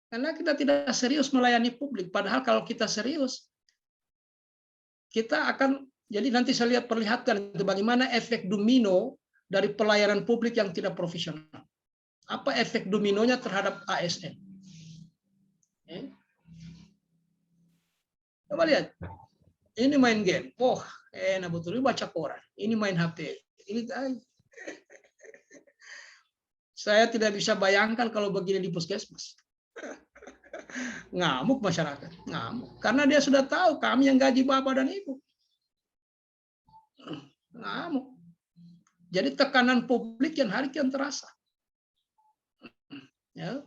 Karena kita tidak serius melayani publik. Padahal kalau kita serius, kita akan, jadi nanti saya perlihatkan itu bagaimana efek domino dari pelayanan publik yang tidak profesional. Apa efek dominonya terhadap ASN? Coba lihat. Ini main game. Oh, enak betul. Ini baca koran. Ini main HP. Ini saya tidak bisa bayangkan kalau begini di puskesmas. Ngamuk masyarakat. Ngamuk. Karena dia sudah tahu kami yang gaji bapak dan ibu. Ngamuk. Jadi tekanan publik yang hari kian terasa. Ya.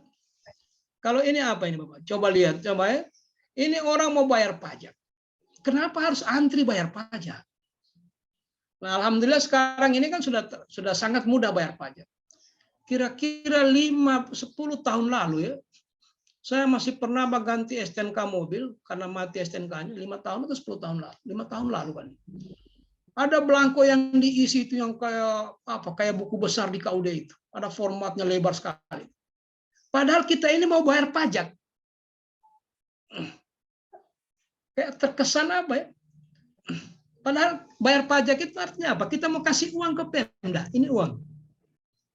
Kalau ini apa ini Bapak? Coba lihat. Coba ya. Ini orang mau bayar pajak. Kenapa harus antri bayar pajak? Nah, alhamdulillah sekarang ini kan sudah sangat mudah bayar pajak. Kira-kira 5-10 tahun lalu ya, saya masih pernah ganti STNK mobil karena mati STNK-nya 5 tahun atau 10 tahun lalu. 5 tahun lalu kan. Ada belangko yang diisi itu yang kayak apa? Kayak buku besar di KUD itu. Ada formatnya lebar sekali. Padahal kita ini mau bayar pajak. Kayak terkesan apa ya? Padahal bayar pajak itu artinya apa? Kita mau kasih uang ke Pemda, ini uang.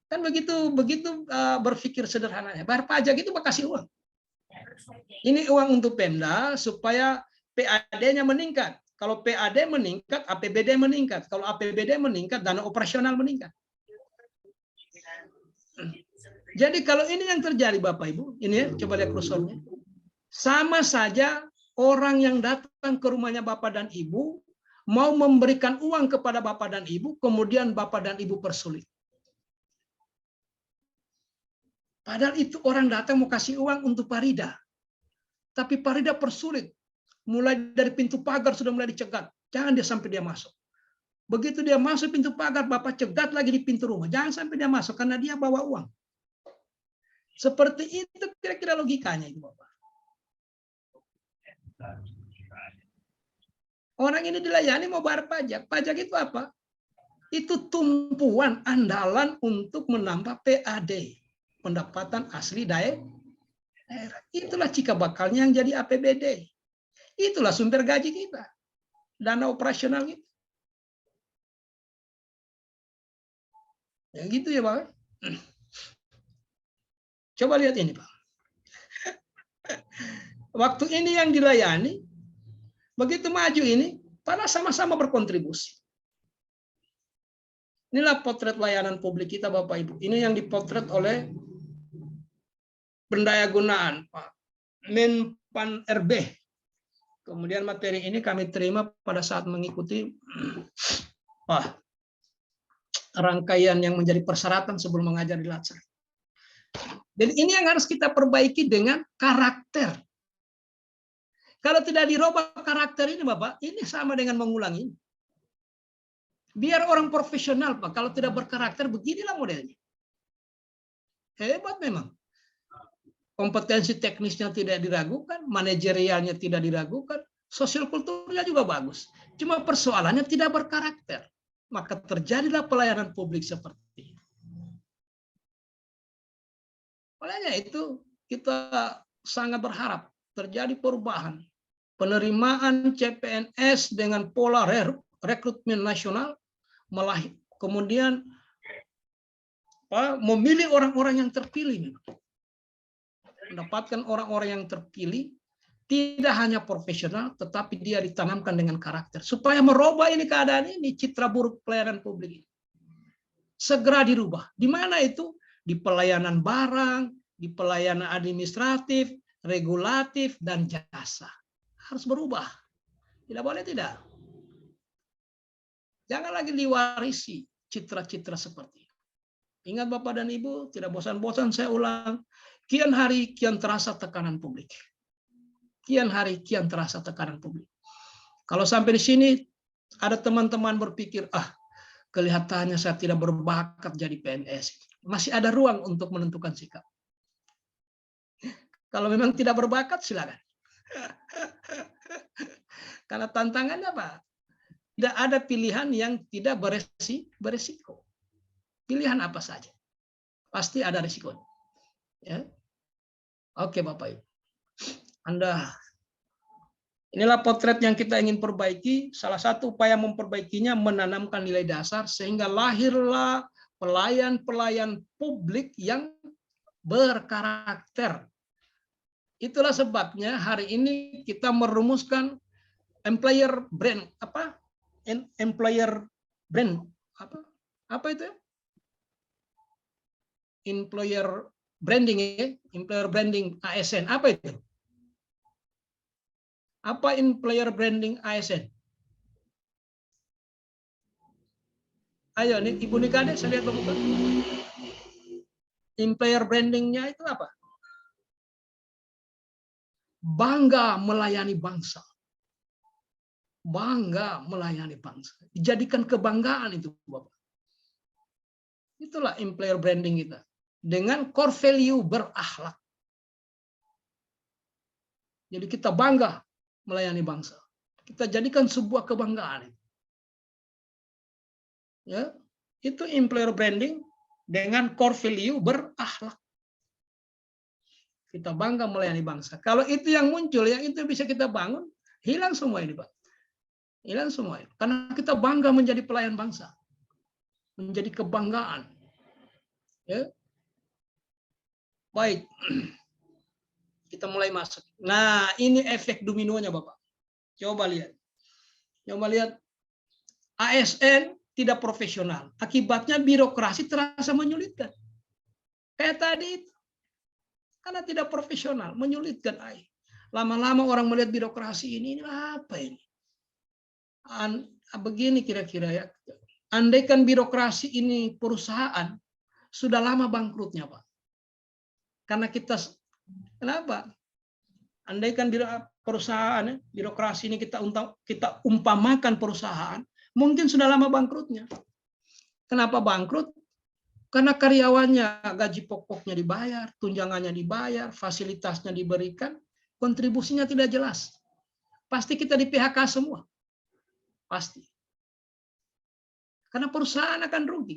Kan begitu berpikir sederhananya. Bayar pajak itu mau kasih uang. Ini uang untuk Pemda supaya PAD-nya meningkat. Kalau PAD meningkat, APBD meningkat. Kalau APBD meningkat, dana operasional meningkat. Jadi kalau ini yang terjadi Bapak Ibu, ini ya, coba lihat kursornya. Sama saja orang yang datang ke rumahnya Bapak dan Ibu mau memberikan uang kepada Bapak dan Ibu, kemudian Bapak dan Ibu persulit. Padahal itu orang datang mau kasih uang untuk Parida. Tapi Parida persulit. Mulai dari pintu pagar sudah mulai dicegat. Jangan dia sampai dia masuk. Begitu dia masuk pintu pagar, Bapak cegat lagi di pintu rumah. Jangan sampai dia masuk karena dia bawa uang. Seperti itu kira-kira logikanya itu Bapak. Orang ini dilayani mau bayar pajak. Pajak itu apa? Itu tumpuan andalan untuk menambah PAD. Pendapatan asli daerah. Itulah cikal bakalnya yang jadi APBD. Itulah sumber gaji kita. Dana operasional kita. Ya gitu ya Pak. Coba lihat ini Pak. Waktu ini yang dilayani, begitu maju ini, padahal sama-sama berkontribusi. Inilah potret layanan publik kita Bapak Ibu. Ini yang dipotret oleh Pendaya Gunaan, Pak Menpan RB. Kemudian materi ini kami terima pada saat mengikuti rangkaian yang menjadi persyaratan sebelum mengajar di Latsar. Dan ini yang harus kita perbaiki dengan karakter. Kalau tidak dirubah karakter ini, Bapak, ini sama dengan mengulangi. Biar orang profesional, Pak. Kalau tidak berkarakter, beginilah modelnya. Hebat memang. Kompetensi teknisnya tidak diragukan, manajerialnya tidak diragukan, sosial kulturnya juga bagus. Cuma persoalannya tidak berkarakter. Maka terjadilah pelayanan publik seperti ini. Olehnya itu kita sangat berharap terjadi perubahan. Penerimaan CPNS dengan pola rekrutmen nasional, kemudian memilih orang-orang yang terpilih. Mendapatkan orang-orang yang terpilih tidak hanya profesional, tetapi dia ditanamkan dengan karakter supaya merubah ini keadaan ini, citra buruk pelayanan publik ini. Segera dirubah. Di mana itu? Di pelayanan barang, di pelayanan administratif, regulatif, dan jasa. Harus berubah. Tidak boleh tidak. Jangan lagi diwarisi citra-citra seperti itu. Ingat Bapak dan Ibu, tidak bosan-bosan saya ulang. Kian hari kian terasa tekanan publik. Kian hari kian terasa tekanan publik. Kalau sampai di sini ada teman-teman berpikir, kelihatannya saya tidak berbakat jadi PNS. Masih ada ruang untuk menentukan sikap. Kalau memang tidak berbakat, silakan. Karena tantangannya apa? Tidak ada pilihan yang tidak beresiko. Pilihan apa saja. Pasti ada risiko. Ya. Oke Bapak Ibu. Inilah potret yang kita ingin perbaiki. Salah satu upaya memperbaikinya menanamkan nilai dasar sehingga lahirlah pelayan-pelayan publik yang berkarakter. Itulah sebabnya hari ini kita merumuskan employer brand employer brand apa itu? Employer branding employer branding ASN apa itu? Apa employer branding ASN? Ayo nih Ibu Nikade, saya lihat Bapak. Employer brandingnya itu apa? Bangga melayani bangsa. Bangga melayani bangsa. Dijadikan kebanggaan itu, Bapak. Itulah employer branding kita. Dengan core value berakhlak. Jadi kita bangga melayani bangsa. Kita jadikan sebuah kebanggaan. Ya, itu employer branding dengan core value berakhlak. Kita bangga melayani bangsa. Kalau itu yang muncul, yang itu bisa kita bangun, hilang semua ini, Pak. Hilang semua ini. Karena kita bangga menjadi pelayan bangsa. Menjadi kebanggaan. Ya. Baik. Kita mulai masuk. Nah, ini efek dominonya, Bapak. Coba lihat. Coba lihat. ASN tidak profesional. Akibatnya birokrasi terasa menyulitkan. Kayak tadi itu. Karena tidak profesional, menyulitkan. Lama-lama orang melihat birokrasi ini apa ini? Begini kira-kira ya. Andaikan birokrasi ini perusahaan, sudah lama bangkrutnya, Pak. Karena kenapa? Andaikan perusahaan, birokrasi ini kita umpamakan perusahaan, mungkin sudah lama bangkrutnya. Kenapa bangkrut? Karena karyawannya gaji pokoknya dibayar, tunjangannya dibayar, fasilitasnya diberikan, kontribusinya tidak jelas. Pasti kita di PHK semua. Pasti. Karena perusahaan akan rugi.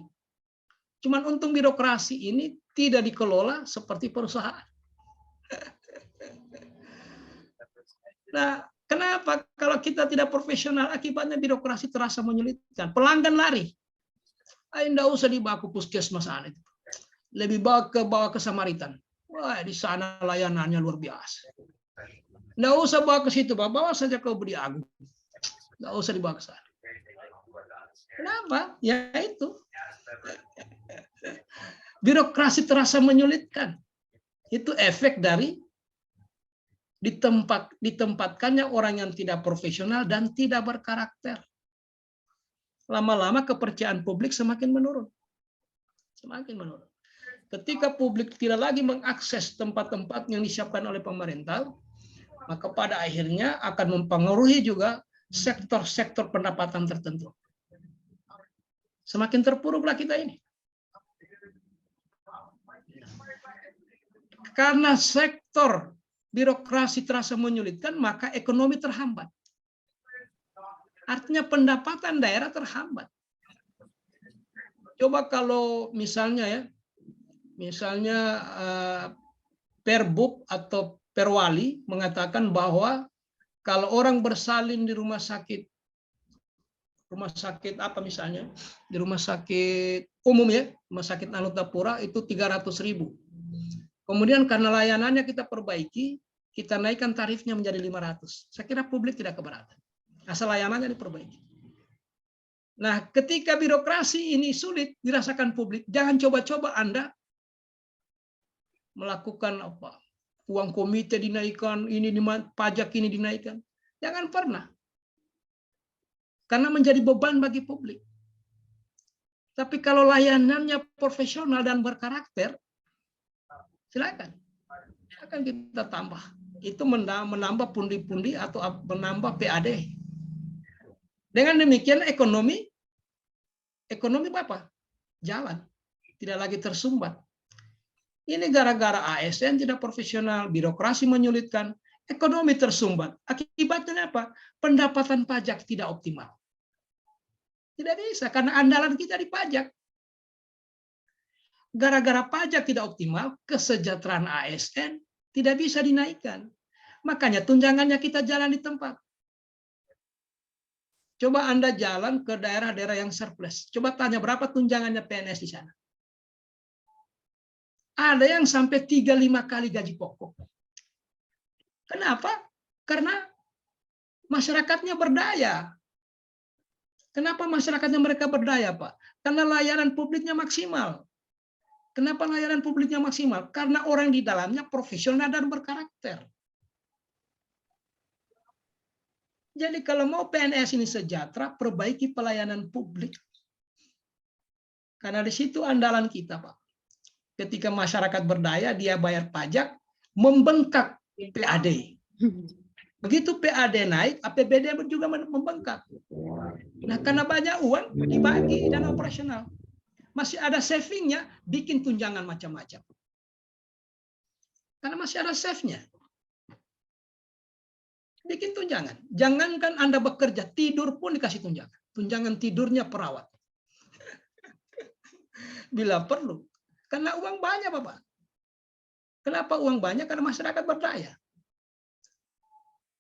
Cuman untung birokrasi ini tidak dikelola seperti perusahaan. Nah, kenapa kalau kita tidak profesional akibatnya birokrasi terasa menyulitkan. Pelanggan lari. Tidak usah dibawa ke puskesmas itu. Lebih bawa ke Samaritan. Wah, di sana layanannya luar biasa. Tidak usah bawa ke situ, Pak. Bawa saja ke Budi Agung. Tidak usah dibawa ke sana. Kenapa? Ya itu. Birokrasi terasa menyulitkan. Itu efek dari ditempatkannya orang yang tidak profesional dan tidak berkarakter. Lama-lama kepercayaan publik semakin menurun. Semakin menurun. Ketika publik tidak lagi mengakses tempat-tempat yang disiapkan oleh pemerintah, maka pada akhirnya akan mempengaruhi juga sektor-sektor pendapatan tertentu. Semakin terpuruklah kita ini. Karena sektor birokrasi terasa menyulitkan, maka ekonomi terhambat. Artinya pendapatan daerah terhambat. Coba kalau misalnya Perbub atau Perwali mengatakan bahwa kalau orang bersalin di rumah sakit apa misalnya, di rumah sakit umum ya, rumah sakit Anutapura itu 300.000. Kemudian karena layanannya kita perbaiki, kita naikkan tarifnya menjadi 500. Saya kira publik tidak keberatan. Asal layanannya diperbaiki. Nah, ketika birokrasi ini sulit dirasakan publik, jangan coba-coba Anda melakukan apa? Uang komite dinaikkan, pajak ini dinaikkan. Jangan pernah. Karena menjadi beban bagi publik. Tapi kalau layanannya profesional dan berkarakter, silakan. Silakan kita tambah. Itu menambah pundi-pundi atau menambah PAD. Dengan demikian ekonomi apa? Jalan. Tidak lagi tersumbat. Ini gara-gara ASN tidak profesional, birokrasi menyulitkan, ekonomi tersumbat. Akibatnya apa? Pendapatan pajak tidak optimal. Tidak bisa, karena andalan kita di pajak. Gara-gara pajak tidak optimal, kesejahteraan ASN tidak bisa dinaikkan. Makanya tunjangannya kita jalan di tempat. Coba Anda jalan ke daerah-daerah yang surplus. Coba tanya berapa tunjangannya PNS di sana. Ada yang sampai 3-5 kali gaji pokok. Kenapa? Karena masyarakatnya berdaya. Kenapa masyarakatnya mereka berdaya, Pak? Karena layanan publiknya maksimal. Kenapa layanan publiknya maksimal? Karena orang di dalamnya profesional dan berkarakter. Jadi kalau mau PNS ini sejahtera, perbaiki pelayanan publik. Karena di situ andalan kita, Pak. Ketika masyarakat berdaya, dia bayar pajak, membengkak PAD. Begitu PAD naik, APBD juga membengkak. Nah, karena banyak uang dibagi dana operasional. Masih ada savingnya, bikin tunjangan macam-macam. Karena masih ada save-nya. Bikin tunjangan. Jangankan Anda bekerja, tidur pun dikasih tunjangan. Tunjangan tidurnya perawat. Bila perlu. Karena uang banyak, Bapak. Kenapa uang banyak? Karena masyarakat berdaya.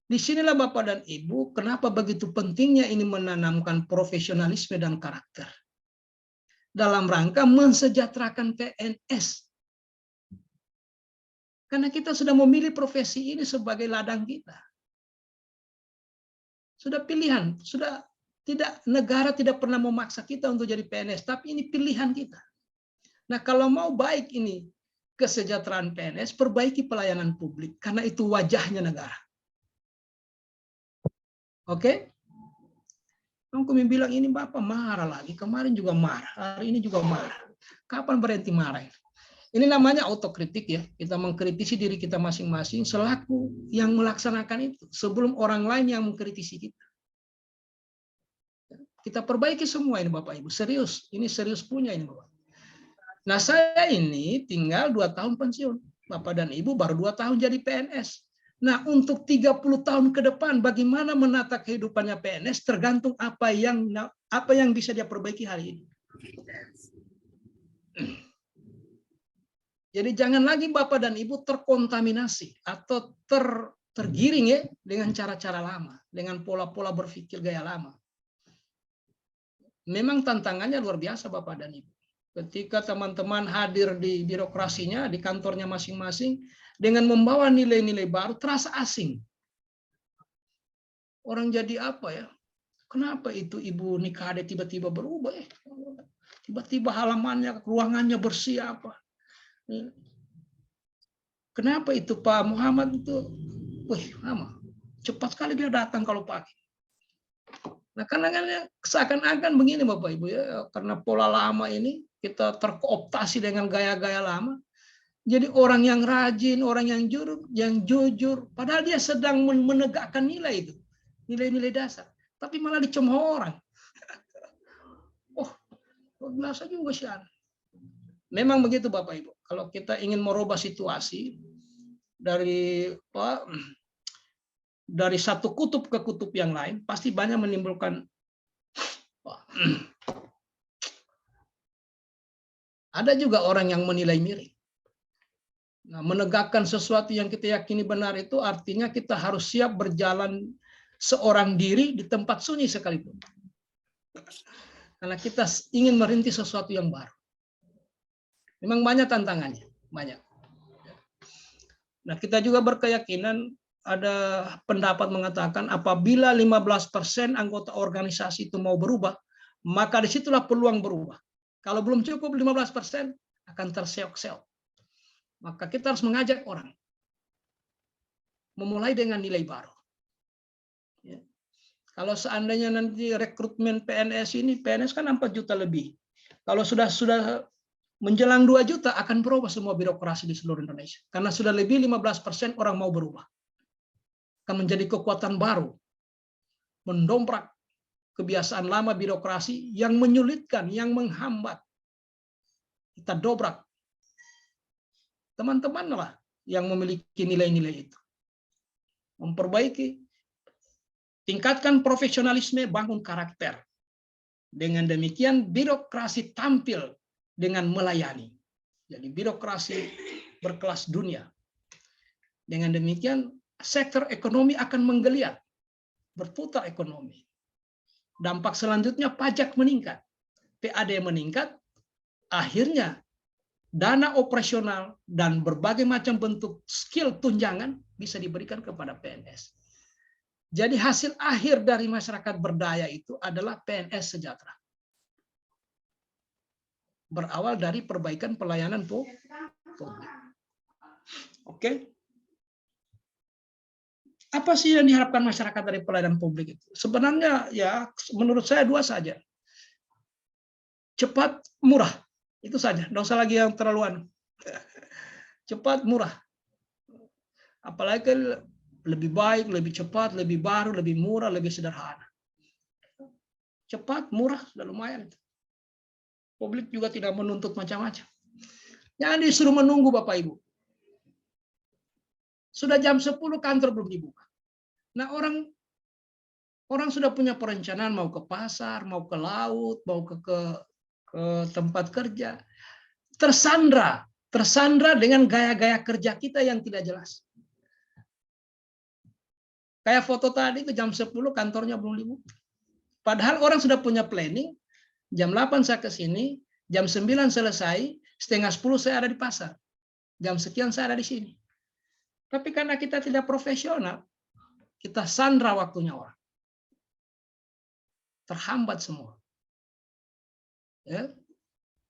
Disinilah Bapak dan Ibu, kenapa begitu pentingnya ini menanamkan profesionalisme dan karakter. Dalam rangka mensejahterakan PNS. Karena kita sudah memilih profesi ini sebagai ladang kita. Sudah pilihan, sudah tidak, negara tidak pernah memaksa kita untuk jadi PNS, tapi ini pilihan kita. Nah, kalau mau baik ini kesejahteraan PNS, perbaiki pelayanan publik, karena itu wajahnya negara. Oke? Kami bilang ini Bapak marah lagi, kemarin juga marah, hari ini juga marah. Kapan berhenti marah? Ini namanya autokritik ya, kita mengkritisi diri kita masing-masing selaku yang melaksanakan itu, sebelum orang lain yang mengkritisi kita. Kita perbaiki semua ini Bapak Ibu, serius, ini serius punya ini Bapak. Nah saya ini tinggal 2 tahun pensiun, Bapak dan Ibu baru 2 tahun jadi PNS. Nah, untuk 30 tahun ke depan, bagaimana menata kehidupannya PNS tergantung apa yang bisa dia perbaiki hari ini. Jadi jangan lagi Bapak dan Ibu terkontaminasi atau tergiring ya dengan cara-cara lama, dengan pola-pola berpikir gaya lama. Memang tantangannya luar biasa Bapak dan Ibu. Ketika teman-teman hadir di birokrasinya, di kantornya masing-masing, dengan membawa nilai-nilai baru, terasa asing. Orang jadi apa ya? Kenapa itu Ibu Nikade tiba-tiba berubah ya? Tiba-tiba halamannya, ruangannya bersih apa? Kenapa itu Pak Muhammad itu? Wih, lama. Cepat sekali dia datang kalau pagi. Nah, karena seakan-akan begini Bapak Ibu ya, karena pola lama ini kita terkooptasi dengan gaya-gaya lama. Jadi orang yang rajin, orang yang jujur, padahal dia sedang menegakkan nilai itu, nilai-nilai dasar, tapi malah dicemooh orang. Oh, biasa juga sih. Memang begitu Bapak Ibu. Kalau kita ingin merubah situasi dari satu kutub ke kutub yang lain, pasti banyak menimbulkan ada juga orang yang menilai miring. Nah, menegakkan sesuatu yang kita yakini benar itu artinya kita harus siap berjalan seorang diri di tempat sunyi sekalipun. Karena kita ingin merintis sesuatu yang baru. Memang banyak tantangannya, banyak. Nah, kita juga berkeyakinan ada pendapat mengatakan apabila 15% anggota organisasi itu mau berubah, maka disitulah peluang berubah. Kalau belum cukup 15% akan terseok-seok. Maka kita harus mengajak orang memulai dengan nilai baru. Ya. Kalau seandainya nanti rekrutmen PNS ini, PNS kan 4 juta lebih. Kalau sudah menjelang 2 juta akan berubah semua birokrasi di seluruh Indonesia. Karena sudah lebih 15% orang mau berubah. Akan menjadi kekuatan baru. Mendongkrak kebiasaan lama birokrasi yang menyulitkan, yang menghambat. Kita dobrak. Teman-teman lah yang memiliki nilai-nilai itu. Memperbaiki, tingkatkan profesionalisme, bangun karakter. Dengan demikian birokrasi tampil dengan melayani. Jadi birokrasi berkelas dunia. Dengan demikian sektor ekonomi akan menggeliat, berputar ekonomi. Dampak selanjutnya pajak meningkat, PAD meningkat, akhirnya dana operasional dan berbagai macam bentuk skill tunjangan bisa diberikan kepada PNS. Jadi hasil akhir dari masyarakat berdaya itu adalah PNS sejahtera. Berawal dari perbaikan pelayanan publik. Oke. Apa sih yang diharapkan masyarakat dari pelayanan publik itu? Sebenarnya ya menurut saya 2 saja. Cepat, murah. Itu saja. Nggak usah lagi yang terlaluan. Cepat, murah. Apalagi lebih baik, lebih cepat, lebih baru, lebih murah, lebih sederhana. Cepat, murah, sudah lumayan. Publik juga tidak menuntut macam-macam. Jangan disuruh menunggu Bapak Ibu. Sudah jam 10 kantor belum dibuka. Nah, orang sudah punya perencanaan mau ke pasar, mau ke laut, mau ke tempat kerja. Tersandra dengan gaya-gaya kerja kita yang tidak jelas. Kayak foto tadi itu jam 10 kantornya belum dibuka. Padahal orang sudah punya planning, jam 8 saya ke sini, jam 9 selesai, setengah 10 saya ada di pasar. Jam sekian saya ada di sini. Tapi karena kita tidak profesional, kita sandra waktunya orang. Terhambat semua. Ya.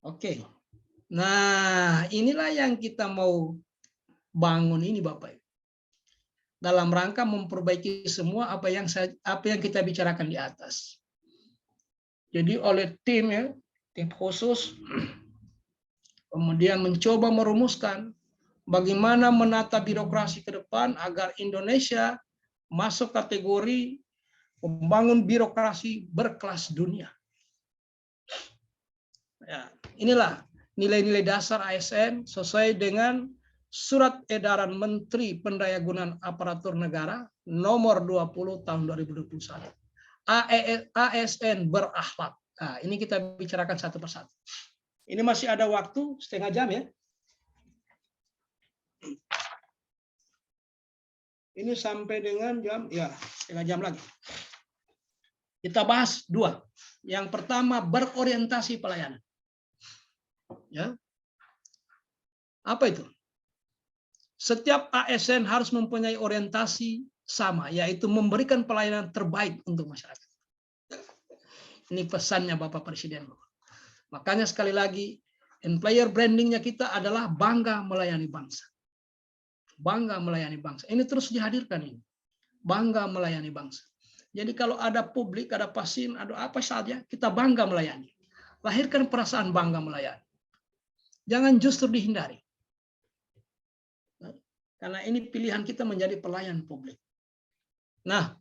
Oke. Nah, inilah yang kita mau bangun ini Bapak Ibu. Dalam rangka memperbaiki semua apa yang kita bicarakan di atas. Jadi oleh tim khusus kemudian mencoba merumuskan bagaimana menata birokrasi ke depan agar Indonesia masuk kategori membangun birokrasi berkelas dunia. Ya, inilah nilai-nilai dasar ASN sesuai dengan Surat Edaran Menteri Pendayagunaan Aparatur Negara nomor 20 tahun 2021. ASN berakhlak. Nah, ini kita bicarakan satu persatu. Ini masih ada waktu setengah jam ya. Ini sampai dengan jam setengah jam lagi. Kita bahas 2. Yang pertama berorientasi pelayanan. Ya. Apa itu? Setiap ASN harus mempunyai orientasi sama, yaitu memberikan pelayanan terbaik untuk masyarakat. Ini pesannya Bapak Presiden. Makanya sekali lagi, employer brandingnya kita adalah bangga melayani bangsa. Bangga melayani bangsa. Ini terus dihadirkan ini. Bangga melayani bangsa. Jadi kalau ada publik, ada pasien, ada apa saja, kita bangga melayani. Lahirkan perasaan bangga melayani. Jangan justru dihindari. Karena ini pilihan kita menjadi pelayan publik. Nah,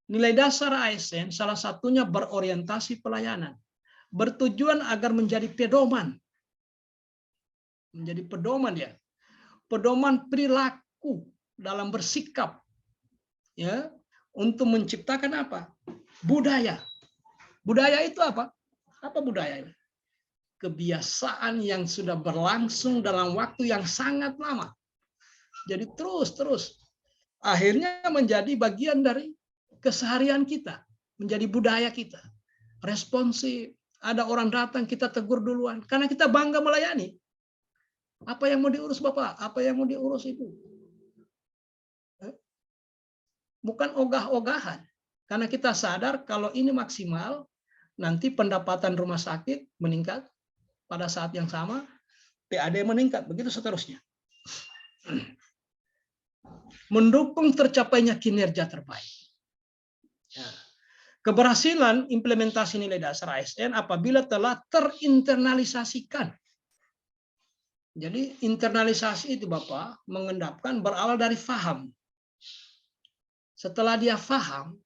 nilai dasar ASN salah satunya berorientasi pelayanan. Bertujuan agar menjadi pedoman. Menjadi pedoman ya. Pedoman perilaku dalam bersikap. Ya, untuk menciptakan apa? Budaya. Budaya itu apa? Apa budaya? Kebiasaan yang sudah berlangsung dalam waktu yang sangat lama. Jadi terus akhirnya menjadi bagian dari keseharian kita, menjadi budaya kita. Responsif, ada orang datang kita tegur duluan karena kita bangga melayani. Apa yang mau diurus Bapak? Apa yang mau diurus Ibu? bukan ogah-ogahan. Karena kita sadar kalau ini maksimal, nanti pendapatan rumah sakit meningkat pada saat yang sama, PAD meningkat, begitu seterusnya. Mendukung tercapainya kinerja terbaik. Ya. Keberhasilan implementasi nilai dasar ASN apabila telah terinternalisasikan. Jadi internalisasi itu Bapak mengendapkan berawal dari faham. Setelah dia faham,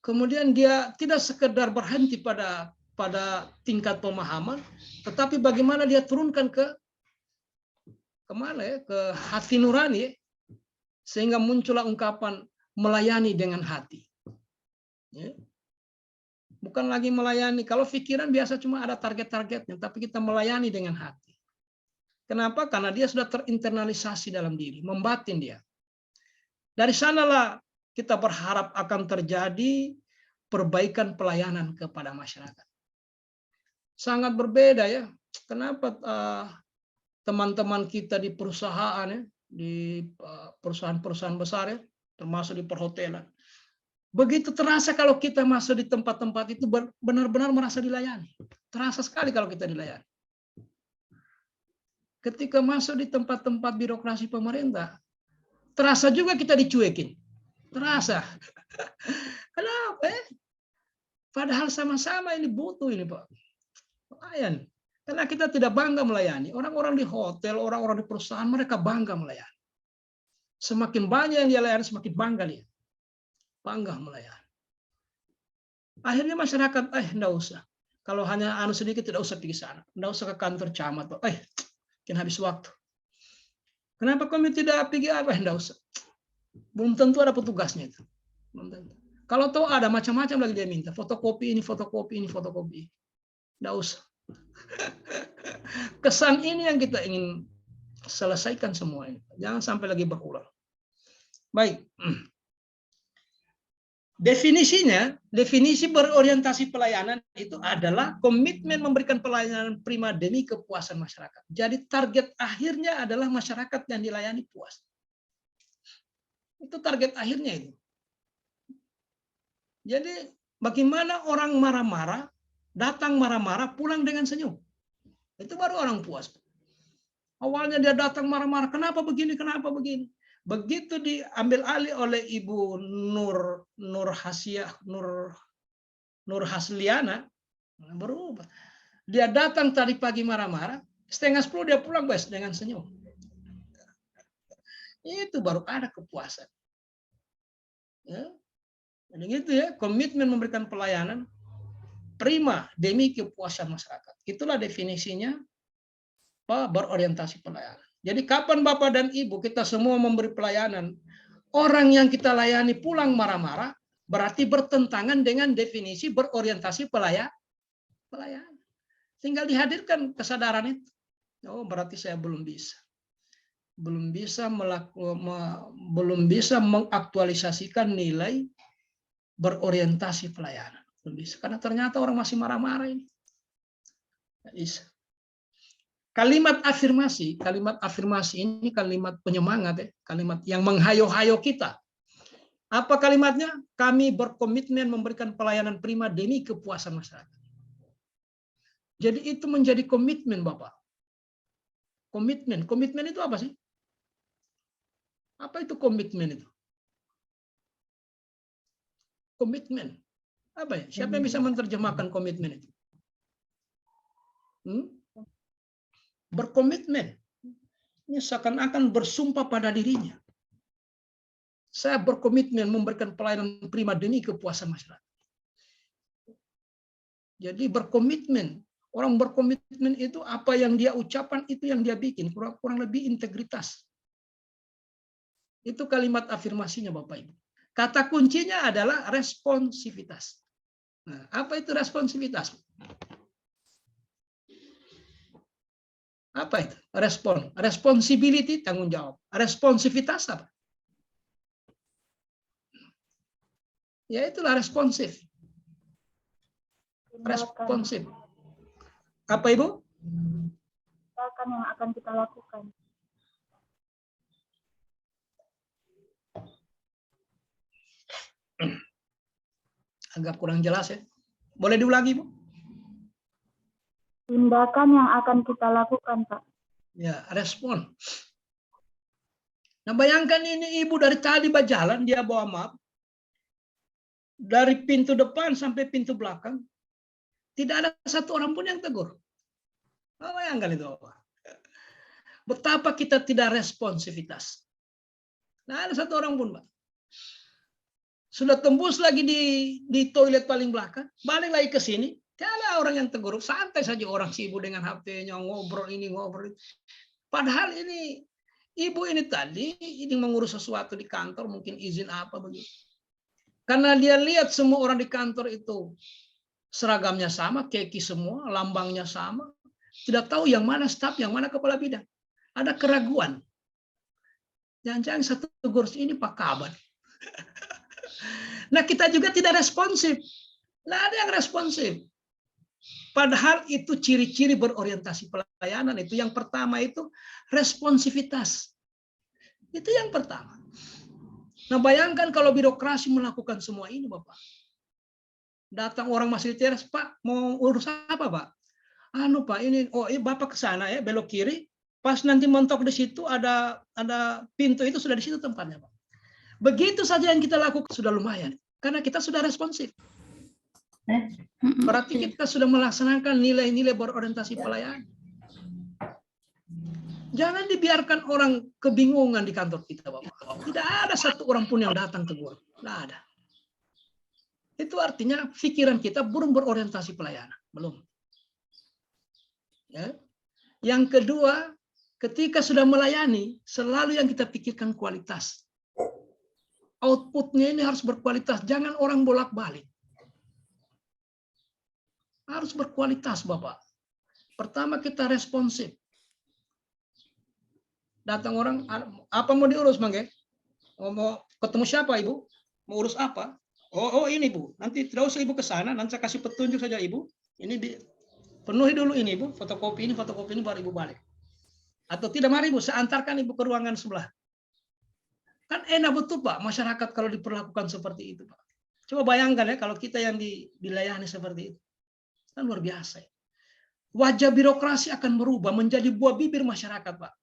kemudian dia tidak sekedar berhenti pada tingkat pemahaman, tetapi bagaimana dia turunkan ke kemana ya, ke hati nurani, sehingga muncullah ungkapan melayani dengan hati. Ya. Bukan lagi melayani. Kalau pikiran biasa cuma ada target-targetnya, tapi kita melayani dengan hati. Kenapa? Karena dia sudah terinternalisasi dalam diri, membatin dia. Dari sanalah kita berharap akan terjadi perbaikan pelayanan kepada masyarakat. Sangat berbeda ya. Kenapa teman-teman kita di perusahaan ya, di perusahaan-perusahaan besar ya, termasuk di perhotelan. Begitu terasa kalau kita masuk di tempat-tempat itu benar-benar merasa dilayani. Terasa sekali kalau kita dilayani. Ketika masuk di tempat-tempat birokrasi pemerintah, terasa juga kita dicuekin. Terasa. Kenapa ya? Padahal sama-sama ini butuh ini Pak. Melayani. Karena kita tidak bangga melayani. Orang-orang di hotel, orang-orang di perusahaan, mereka bangga melayani. Semakin banyak yang dia layani, semakin bangga dia. Bangga melayani. Akhirnya masyarakat, enggak usah. Kalau hanya sedikit, tidak usah pergi sana. Enggak usah ke kantor camat. Mungkin habis waktu. Kenapa kami tidak pergi apa? Enggak usah. Belum tentu ada petugasnya itu. Belum tentu. Kalau tahu ada macam-macam lagi dia minta. Fotokopi ini, fotokopi ini, fotokopi. Enggak usah. Kesan ini yang kita ingin selesaikan semua ini. Jangan sampai lagi berulang. Baik. Definisinya, definisi berorientasi pelayanan itu adalah komitmen memberikan pelayanan prima demi kepuasan masyarakat. Jadi target akhirnya adalah masyarakat yang dilayani puas. Itu target akhirnya itu. Jadi bagaimana orang marah-marah, datang marah-marah, pulang dengan senyum. Itu baru orang puas. Awalnya dia datang marah-marah, kenapa begini, kenapa begini. Begitu diambil alih oleh Ibu Nur Hasliana, berubah. Dia datang tadi pagi marah-marah, 9:30 dia pulang bes dengan senyum. Itu baru ada kepuasan. Ya. Jadi gitu ya, komitmen memberikan pelayanan prima demi kepuasan masyarakat. Itulah definisinya berorientasi pelayanan. Jadi kapan Bapak dan Ibu kita semua memberi pelayanan, orang yang kita layani pulang marah-marah, berarti bertentangan dengan definisi berorientasi pelayanan. Tinggal dihadirkan kesadaran itu. Oh, berarti saya belum bisa. Belum bisa mengaktualisasikan nilai berorientasi pelayanan. Belum bisa. Karena ternyata orang masih marah-marah ini. Tidak bisa. Kalimat afirmasi ini kalimat penyemangat ya, kalimat yang menghayo-hayo kita. Apa kalimatnya? Kami berkomitmen memberikan pelayanan prima demi kepuasan masyarakat. Jadi itu menjadi komitmen Bapak. Komitmen itu apa sih? Apa itu komitmen itu? Komitmen. Apa ya? Siapa yang bisa menerjemahkan komitmen itu? Berkomitmen. Ini seakan-akan bersumpah pada dirinya. Saya berkomitmen memberikan pelayanan prima demi kepuasan masyarakat. Jadi berkomitmen. Orang berkomitmen itu apa yang dia ucapkan, itu yang dia bikin. Kurang lebih integritas. Itu kalimat afirmasinya Bapak Ibu. Kata kuncinya adalah responsivitas. Nah, apa itu responsivitas? Apa itu? Responsibility, tanggung jawab. Responsivitas apa? Ya itulah responsif. Responsif. Apa Ibu? Tindakan yang akan kita lakukan. Agak kurang jelas ya. Boleh diulangi, Bu? Tindakan yang akan kita lakukan, Pak. Ya, respon. Nah, bayangkan ini ibu dari tadi berjalan, dia bawa map. Dari pintu depan sampai pintu belakang. Tidak ada satu orang pun yang tegur. Oh, bayangkan itu. Betapa kita tidak responsivitas. Nah, ada satu orang pun, Pak. Sudah tembus lagi di toilet paling belakang. Balik lagi ke sini. Tidak ada orang yang tegur. Santai saja orang sibuk dengan HP-nya. Ngobrol ini, ngobrol itu. Padahal ini ibu ini tadi ini mengurus sesuatu di kantor, mungkin izin apa begitu. Karena dia lihat semua orang di kantor itu seragamnya sama, keki semua, lambangnya sama. Tidak tahu yang mana staf, yang mana kepala bidang. Ada keraguan. Jangan-jangan satu kursi ini Pak Kaban. Nah, kita juga tidak responsif. Nah, ada yang responsif. Padahal itu ciri-ciri berorientasi pelayanan. Itu yang pertama itu responsivitas. Itu yang pertama. Nah, bayangkan kalau birokrasi melakukan semua ini, Bapak. Datang orang masih teras, Pak, mau urus apa, Pak? Anu, Pak, ini, oh, Bapak ke sana ya, belok kiri. Pas nanti mentok di situ ada pintu itu sudah di situ tempatnya, Pak. Begitu saja yang kita lakukan sudah lumayan. Karena kita sudah responsif. Berarti kita sudah melaksanakan nilai-nilai berorientasi pelayanan. Jangan dibiarkan orang kebingungan di kantor kita, Bapak. Tidak ada satu orang pun yang datang tegur. Tidak ada. Itu artinya pikiran kita belum berorientasi pelayanan. Belum. Ya. Yang kedua, ketika sudah melayani, selalu yang kita pikirkan kualitas. Outputnya ini harus berkualitas. Jangan orang bolak-balik. Harus berkualitas, Bapak. Pertama kita responsif. Datang orang, apa mau diurus, Mangge? Mau ketemu siapa, Ibu? Mau urus apa? Oh, ini, Bu. Nanti tidak usah Ibu ke sana, nanti saya kasih petunjuk saja, Ibu. Ini penuhi dulu ini, Ibu. Fotokopi ini, baru Ibu balik. Atau tidak, mari, Bu, saya antarkan Ibu ke ruangan sebelah. Kan enak betul, Pak, masyarakat kalau diperlakukan seperti itu, Pak. Coba bayangkan ya, kalau kita yang dilayani seperti itu. Kan luar biasa. Wajah birokrasi akan berubah menjadi buah bibir masyarakat, Pak.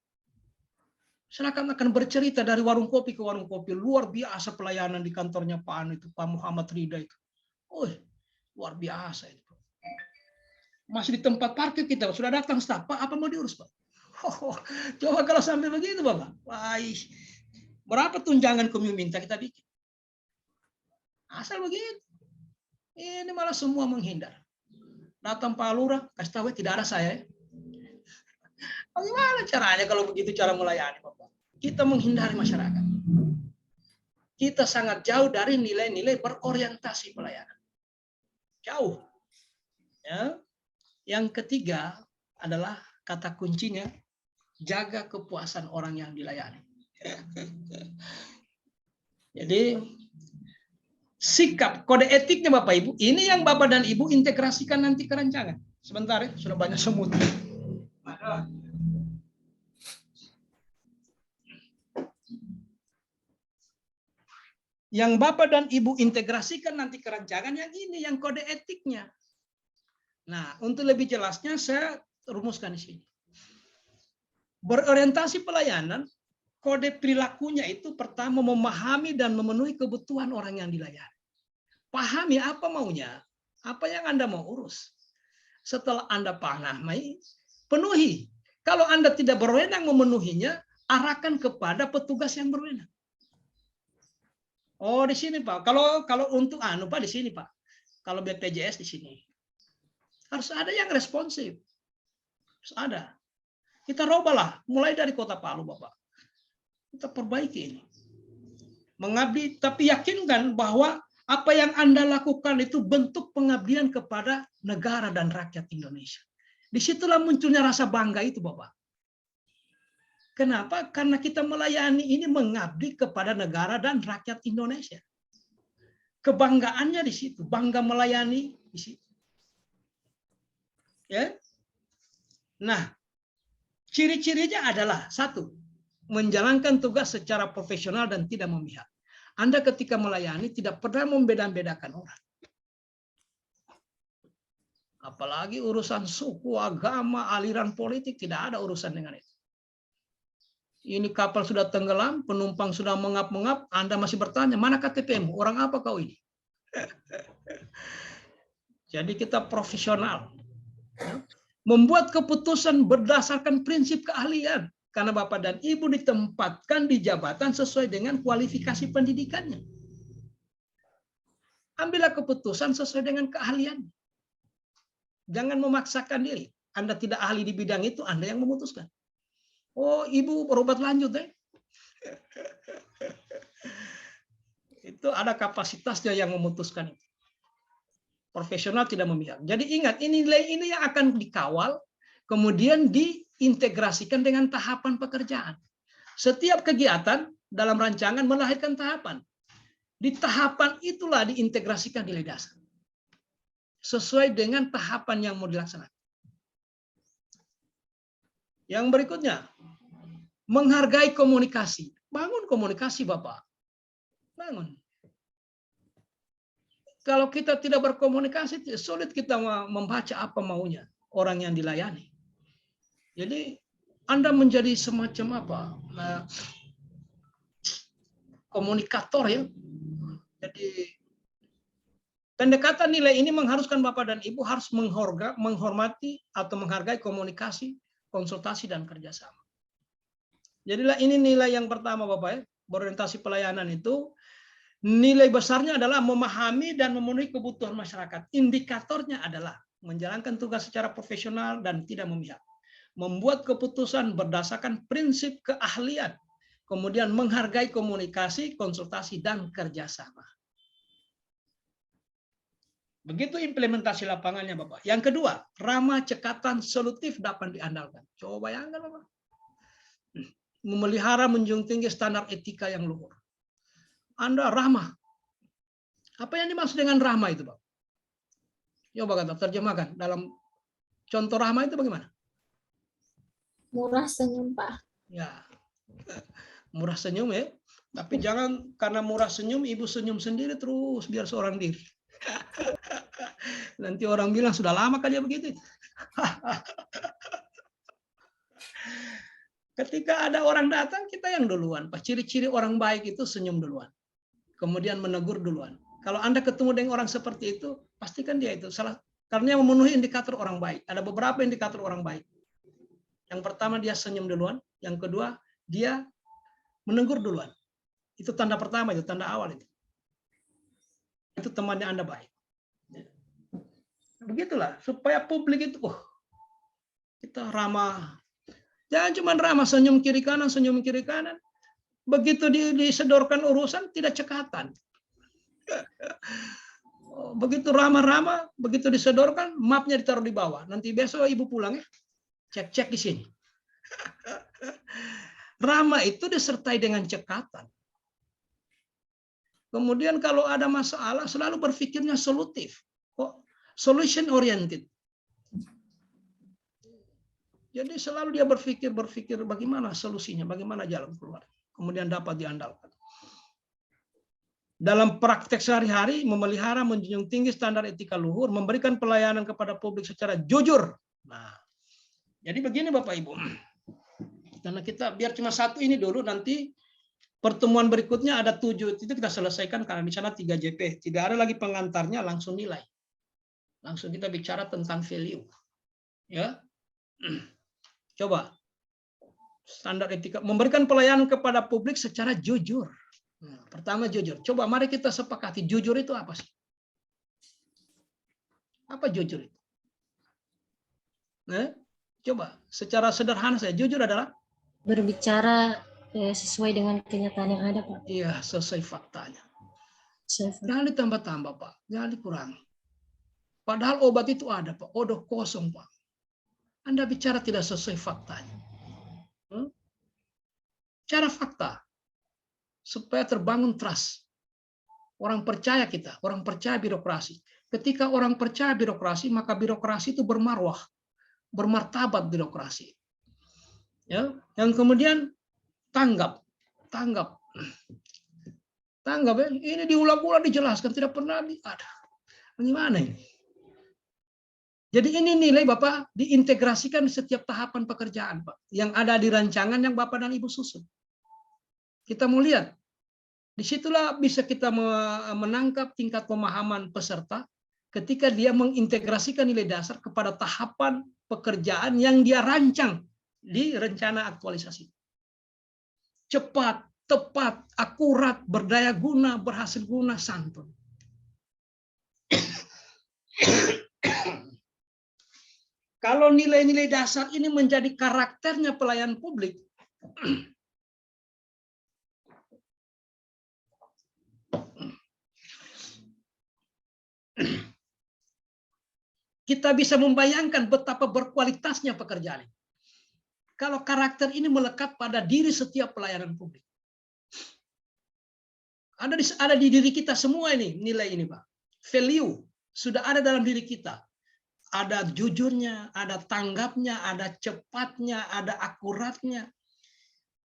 Masyarakat akan bercerita dari warung kopi ke warung kopi. Luar biasa pelayanan di kantornya Pak Anu itu, Pak Muhammad Rida itu. Oh, luar biasa itu. Masih di tempat parkir kita, sudah datang staf, Pak, apa mau diurus, Pak? Oh, coba kalau sampai begitu, Bapak. Wah, berapa tunjangan kami minta kita bikin? Asal begitu. Ini malah semua menghindar. Datang Pak Lurah, kasih tahu tidak ada saya. Bagaimana caranya kalau begitu cara melayani, Bapak? Kita menghindari masyarakat. Kita sangat jauh dari nilai-nilai berorientasi pelayanan. Jauh. Ya. Yang ketiga adalah kata kuncinya, jaga kepuasan orang yang dilayani. Jadi sikap kode etiknya Bapak Ibu, ini yang Bapak dan Ibu integrasikan nanti ke rancangan. Sebentar ya, sudah banyak semut. Yang Bapak dan Ibu integrasikan nanti ke rancangan yang ini, yang kode etiknya. Nah, untuk lebih jelasnya saya rumuskan di sini. Berorientasi pelayanan, kode perilakunya itu pertama memahami dan memenuhi kebutuhan orang yang dilayani. Pahami apa maunya, apa yang Anda mau urus. Setelah Anda pahami, penuhi. Kalau Anda tidak berwenang memenuhinya, arahkan kepada petugas yang berwenang. Oh, di sini, Pak. Kalau untuk Pak di sini, Pak. Kalau BPJS di sini. Harus ada yang responsif. Harus ada. Kita robalah mulai dari Kota Palu, Bapak. Kita perbaiki ini. Mengabdi, tapi yakinkan bahwa apa yang Anda lakukan itu bentuk pengabdian kepada negara dan rakyat Indonesia. Disitulah munculnya rasa bangga itu, Bapak. Kenapa? Karena kita melayani ini mengabdi kepada negara dan rakyat Indonesia. Kebanggaannya di situ, bangga melayani di situ. Ya. Nah, ciri-cirinya adalah satu, menjalankan tugas secara profesional dan tidak memihak. Anda ketika melayani tidak pernah membeda-bedakan orang. Apalagi urusan suku, agama, aliran politik, tidak ada urusan dengan itu. Ini kapal sudah tenggelam, penumpang sudah mengap-mengap, Anda masih bertanya, mana KTP-mu? Orang apa kau ini? Jadi kita profesional. Membuat keputusan berdasarkan prinsip keahlian. Karena Bapak dan Ibu ditempatkan di jabatan sesuai dengan kualifikasi pendidikannya. Ambillah keputusan sesuai dengan keahlian. Jangan memaksakan diri. Anda tidak ahli di bidang itu, Anda yang memutuskan. Oh, Ibu berobat lanjut deh. Itu ada kapasitasnya yang memutuskan itu. Profesional tidak memihak. Jadi ingat, ini nilai ini yang akan dikawal, kemudian diintegrasikan dengan tahapan pekerjaan. Setiap kegiatan dalam rancangan melahirkan tahapan. Di tahapan itulah diintegrasikan nilai dasar. Sesuai dengan tahapan yang mau dilaksanakan. Yang berikutnya, menghargai komunikasi. Bangun komunikasi, Bapak. Bangun. Kalau kita tidak berkomunikasi, sulit kita membaca apa maunya orang yang dilayani. Jadi, Anda menjadi semacam apa? Komunikator ya. Jadi, pendekatan nilai ini mengharuskan Bapak dan Ibu harus menghormati atau menghargai komunikasi, konsultasi, dan kerjasama. Jadilah ini nilai yang pertama Bapak ya. Berorientasi pelayanan itu nilai besarnya adalah memahami dan memenuhi kebutuhan masyarakat. Indikatornya adalah menjalankan tugas secara profesional dan tidak memihak. Membuat keputusan berdasarkan prinsip keahlian. Kemudian menghargai komunikasi, konsultasi, dan kerjasama. Begitu implementasi lapangannya Bapak. Yang kedua, ramah cekatan solutif dapat diandalkan. Coba bayangkan Bapak. Memelihara menjunjung tinggi standar etika yang luhur. Anda ramah. Apa yang dimaksud dengan ramah itu Bapak? Coba kata terjemahkan. Dalam contoh ramah itu bagaimana? Murah senyum, Pak. Ya, murah senyum ya. Tapi jangan karena murah senyum, Ibu senyum sendiri terus biar seorang diri. Nanti orang bilang sudah lama kan dia begitu. Ketika ada orang datang, kita yang duluan. Ciri-ciri orang baik itu senyum duluan. Kemudian menegur duluan. Kalau Anda ketemu dengan orang seperti itu, pastikan dia itu salah. Karena memenuhi indikator orang baik. Ada beberapa indikator orang baik. Yang pertama dia senyum duluan. Yang kedua dia menegur duluan. Itu tanda pertama, itu tanda awal itu. Itu temannya Anda baik. Begitulah supaya publik itu kita ramah. Jangan cuma ramah senyum kiri kanan, senyum kiri kanan. Begitu disedorkan urusan tidak cekatan. Begitu ramah-ramah, begitu disedorkan mapnya ditaruh di bawah. Nanti besok Ibu pulang ya. Cek-cek di sini. Ramah itu disertai dengan cekatan. Kemudian kalau ada masalah selalu berpikirnya solutif. Solution oriented. Jadi selalu dia berpikir bagaimana solusinya, bagaimana jalan keluar. Kemudian dapat diandalkan. Dalam praktek sehari-hari, memelihara, menjunjung tinggi standar etika luhur, memberikan pelayanan kepada publik secara jujur. Nah, jadi begini Bapak Ibu. Karena kita biar cuma satu ini dulu, nanti pertemuan berikutnya ada 7. Itu kita selesaikan karena di sana 3 JP. Tidak ada lagi pengantarnya, langsung nilai. Langsung kita bicara tentang value. Ya. Coba. Standar etika. Memberikan pelayanan kepada publik secara jujur. Nah, pertama jujur. Coba mari kita sepakati. Jujur itu apa sih? Apa jujur itu? Nah, coba. Secara sederhana saya. Jujur adalah? Berbicara sesuai dengan kenyataan yang ada, Pak. Iya, sesuai faktanya. Jangan ditambah-tambah, Pak. Jangan dikurangi. Padahal obat itu ada, Pak. Odoh kosong, Pak. Anda bicara tidak sesuai faktanya. Cara fakta. Supaya terbangun trust. Orang percaya kita. Orang percaya birokrasi. Ketika orang percaya birokrasi, maka birokrasi itu bermarwah. Bermartabat birokrasi. Ya, yang kemudian tanggap. Tanggap ya, ini diulang-ulang dijelaskan, tidak pernah ada. Bagaimana ini? Jadi ini nilai Bapak diintegrasikan di setiap tahapan pekerjaan Pak, yang ada di rancangan yang Bapak dan Ibu susun. Kita mau lihat, disitulah bisa kita menangkap tingkat pemahaman peserta ketika dia mengintegrasikan nilai dasar kepada tahapan pekerjaan yang dia rancang di rencana aktualisasi. Cepat, tepat, akurat, berdaya guna, berhasil guna, santun. Kalau nilai-nilai dasar ini menjadi karakternya pelayan publik, kita bisa membayangkan betapa berkualitasnya pekerjaan ini. Kalau karakter ini melekat pada diri setiap pelayanan publik. Ada di diri kita semua ini, nilai ini Pak. Value sudah ada dalam diri kita. Ada jujurnya, ada tanggapnya, ada cepatnya, ada akuratnya.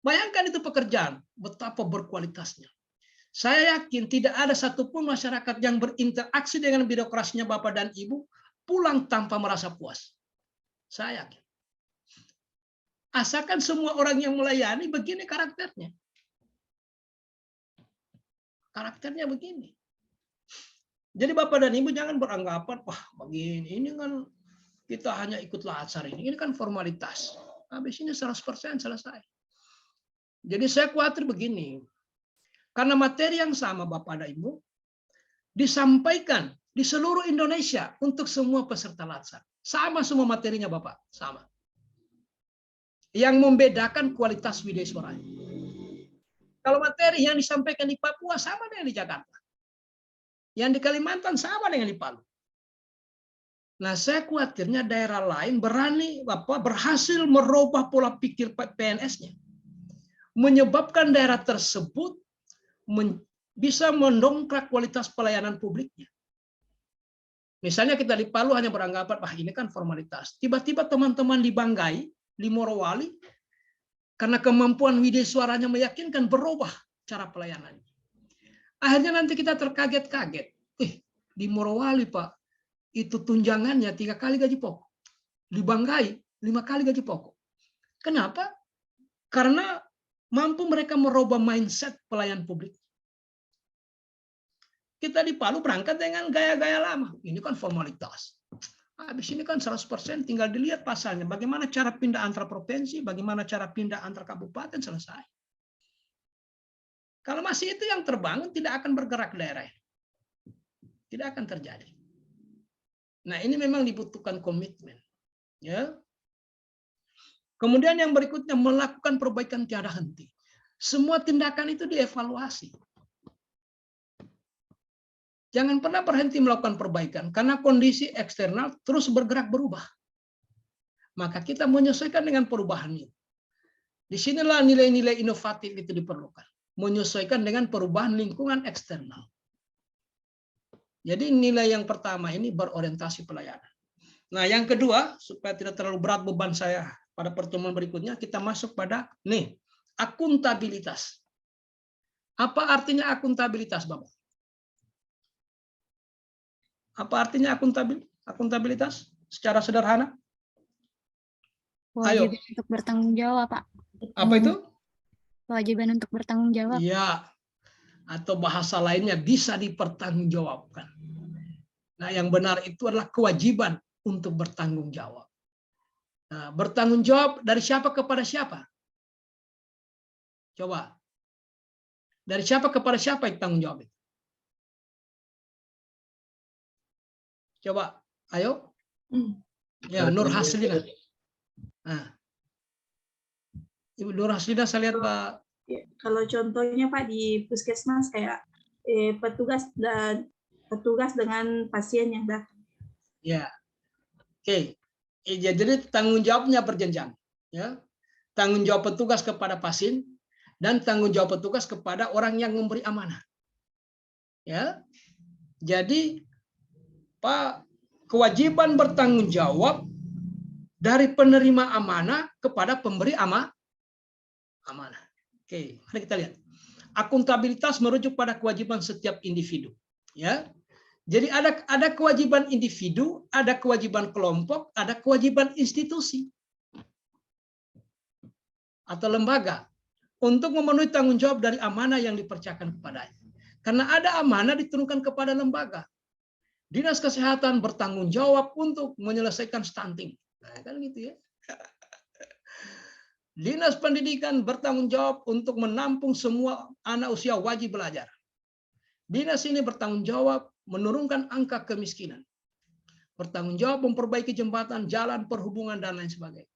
Bayangkan itu pekerjaan, betapa berkualitasnya. Saya yakin tidak ada satupun masyarakat yang berinteraksi dengan birokrasinya Bapak dan Ibu pulang tanpa merasa puas. Saya yakin. Asalkan semua orang yang melayani begini karakternya. Karakternya begini. Jadi Bapak dan Ibu jangan beranggapan, wah begini, ini kan kita hanya ikut latsar ini kan formalitas. Habis ini 100% selesai. Jadi saya khawatir begini, karena materi yang sama Bapak dan Ibu disampaikan di seluruh Indonesia untuk semua peserta latsar. Sama semua materinya Bapak, sama. Yang membedakan kualitas video suaranya. Kalau materi yang disampaikan di Papua sama dengan di Jakarta. Yang di Kalimantan sama dengan di Palu. Nah, saya khawatirnya daerah lain berhasil merubah pola pikir PNS-nya. Menyebabkan daerah tersebut bisa mendongkrak kualitas pelayanan publiknya. Misalnya kita di Palu hanya beranggapan, wah ini kan formalitas. Tiba-tiba teman-teman di Banggai, di Morowali, karena kemampuan video suaranya meyakinkan berubah cara pelayanannya. Akhirnya nanti kita terkaget-kaget. Di Morowali Pak, itu tunjangannya 3 kali gaji pokok. Di Banggai 5 kali gaji pokok. Kenapa? Karena mampu mereka merubah mindset pelayan publik. Kita di Palu berangkat dengan gaya-gaya lama. Ini kan formalitas. Habis ini kan 100% tinggal dilihat pasalnya. Bagaimana cara pindah antar provinsi, bagaimana cara pindah antar kabupaten, selesai. Kalau masih itu yang terbangun, tidak akan bergerak daerah. Tidak akan terjadi. Nah, ini memang dibutuhkan komitmen. Ya. Kemudian yang berikutnya, melakukan perbaikan tiada henti. Semua tindakan itu dievaluasi. Jangan pernah berhenti melakukan perbaikan, karena kondisi eksternal terus bergerak berubah. Maka kita menyesuaikan dengan perubahan itu. Disinilah nilai-nilai inovatif itu diperlukan. Menyesuaikan dengan perubahan lingkungan eksternal. Jadi nilai yang pertama ini berorientasi pelayanan. Nah, yang kedua, supaya tidak terlalu berat beban saya pada pertemuan berikutnya, kita masuk pada akuntabilitas. Apa artinya akuntabilitas, Bapak? Apa artinya akuntabilitas secara sederhana? Kewajiban untuk bertanggung jawab, Pak. Apa itu? Kewajiban untuk bertanggung jawab. Iya. Atau bahasa lainnya bisa dipertanggungjawabkan. Nah, yang benar itu adalah kewajiban untuk bertanggung jawab. Nah, bertanggung jawab dari siapa kepada siapa? Coba. Dari siapa kepada siapa yang tanggung jawab itu? Coba, ayo. Ya, Nur Haslina. Nah. Ibu Nur Haslina, saya lihat Pak. Ya, kalau contohnya Pak di puskesmas kayak petugas dengan pasien yang datang. Ya, oke. Jadi tanggung jawabnya berjenjang. Ya, tanggung jawab petugas kepada pasien dan tanggung jawab petugas kepada orang yang memberi amanah. Ya, jadi Pak, kewajiban bertanggung jawab dari penerima amanah kepada pemberi amanah. Oke, mari kita lihat. Akuntabilitas merujuk pada kewajiban setiap individu. Ya, jadi ada kewajiban individu, ada kewajiban kelompok, ada kewajiban institusi atau lembaga untuk memenuhi tanggung jawab dari amanah yang dipercayakan kepadanya. Karena ada amanah diturunkan kepada lembaga. Dinas Kesehatan bertanggung jawab untuk menyelesaikan stunting. Nah, kan gitu ya. Dinas Pendidikan bertanggung jawab untuk menampung semua anak usia wajib belajar. Dinas ini bertanggung jawab menurunkan angka kemiskinan. Bertanggung jawab memperbaiki jembatan, jalan, perhubungan, dan lain sebagainya.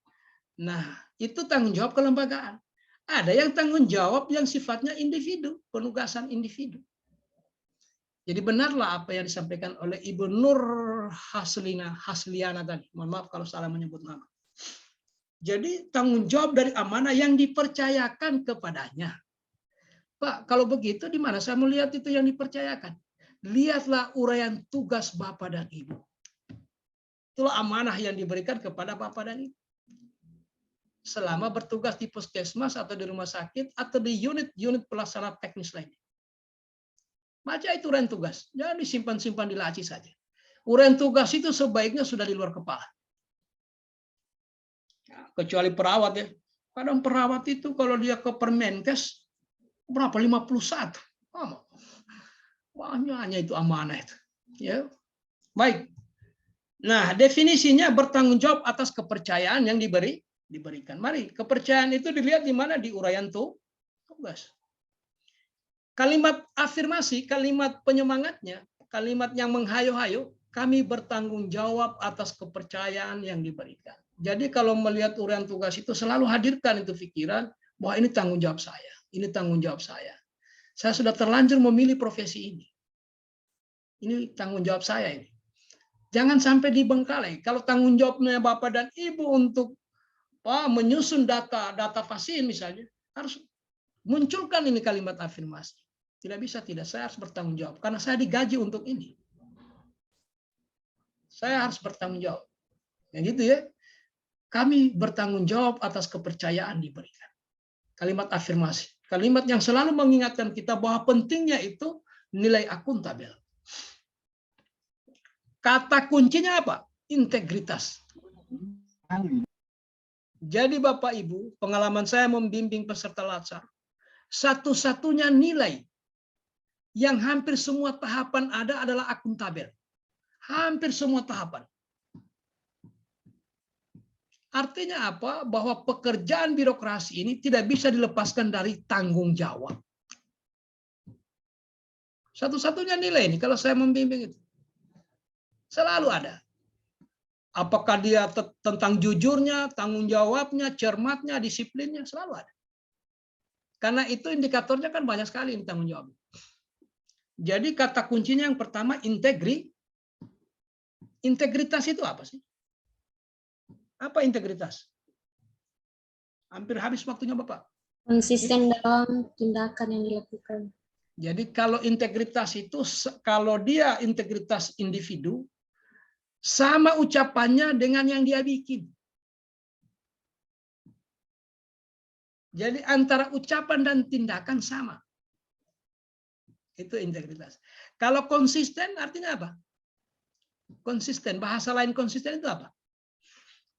Nah, itu tanggung jawab kelembagaan. Ada yang tanggung jawab yang sifatnya individu, penugasan individu. Jadi benarlah apa yang disampaikan oleh Ibu Nur Hasliana tadi. Mohon maaf kalau salah menyebut nama. Jadi tanggung jawab dari amanah yang dipercayakan kepadanya. Pak, kalau begitu di mana saya melihat itu yang dipercayakan? Lihatlah uraian tugas Bapak dan Ibu. Itulah amanah yang diberikan kepada Bapak dan Ibu. Selama bertugas di puskesmas atau di rumah sakit atau di unit-unit pelaksana teknis lainnya. Baca itu uraian tugas. Jangan disimpan-simpan di laci saja. Uraian tugas itu sebaiknya sudah di luar kepala. Kecuali perawat ya. Kadang perawat itu kalau dia ke Permenkes berapa 51. Banyaknya itu amanah itu. Ya. Baik. Nah, definisinya bertanggung jawab atas kepercayaan yang diberikan. Mari, kepercayaan itu dilihat di mana? Di uraian tugas. Kalimat afirmasi, kalimat penyemangatnya, kalimat yang menghayo-hayo, kami bertanggung jawab atas kepercayaan yang diberikan. Jadi kalau melihat uraian tugas itu selalu hadirkan itu pikiran bahwa ini tanggung jawab saya, ini tanggung jawab saya. Saya sudah terlanjur memilih profesi ini. Ini tanggung jawab saya ini. Jangan sampai dibengkalai. Kalau tanggung jawabnya Bapak dan Ibu untuk menyusun data pasien misalnya, harus munculkan ini kalimat afirmasi. Tidak bisa tidak, saya harus bertanggung jawab karena saya digaji untuk ini. Saya harus bertanggung jawab. Ya gitu ya. Kami bertanggung jawab atas kepercayaan diberikan. Kalimat afirmasi. Kalimat yang selalu mengingatkan kita bahwa pentingnya itu nilai akuntabel. Kata kuncinya apa? Integritas. Jadi Bapak Ibu, pengalaman saya membimbing peserta latsar, satu-satunya nilai yang hampir semua tahapan ada adalah akuntabel. Hampir semua tahapan. Artinya apa? Bahwa pekerjaan birokrasi ini tidak bisa dilepaskan dari tanggung jawab. Satu-satunya nilai ini kalau saya membimbing itu. Selalu ada. Apakah dia tentang jujurnya, tanggung jawabnya, cermatnya, disiplinnya, selalu ada. Karena itu indikatornya kan banyak sekali ini tanggung jawab. Jadi kata kuncinya yang pertama integritas itu apa sih? Apa integritas? Hampir habis waktunya Bapak. Konsisten dalam tindakan yang dilakukan. Jadi kalau integritas itu, kalau dia integritas individu, sama ucapannya dengan yang dia bikin. Jadi antara ucapan dan tindakan sama. Itu integritas. Kalau konsisten artinya apa? Konsisten, bahasa lain konsisten itu apa?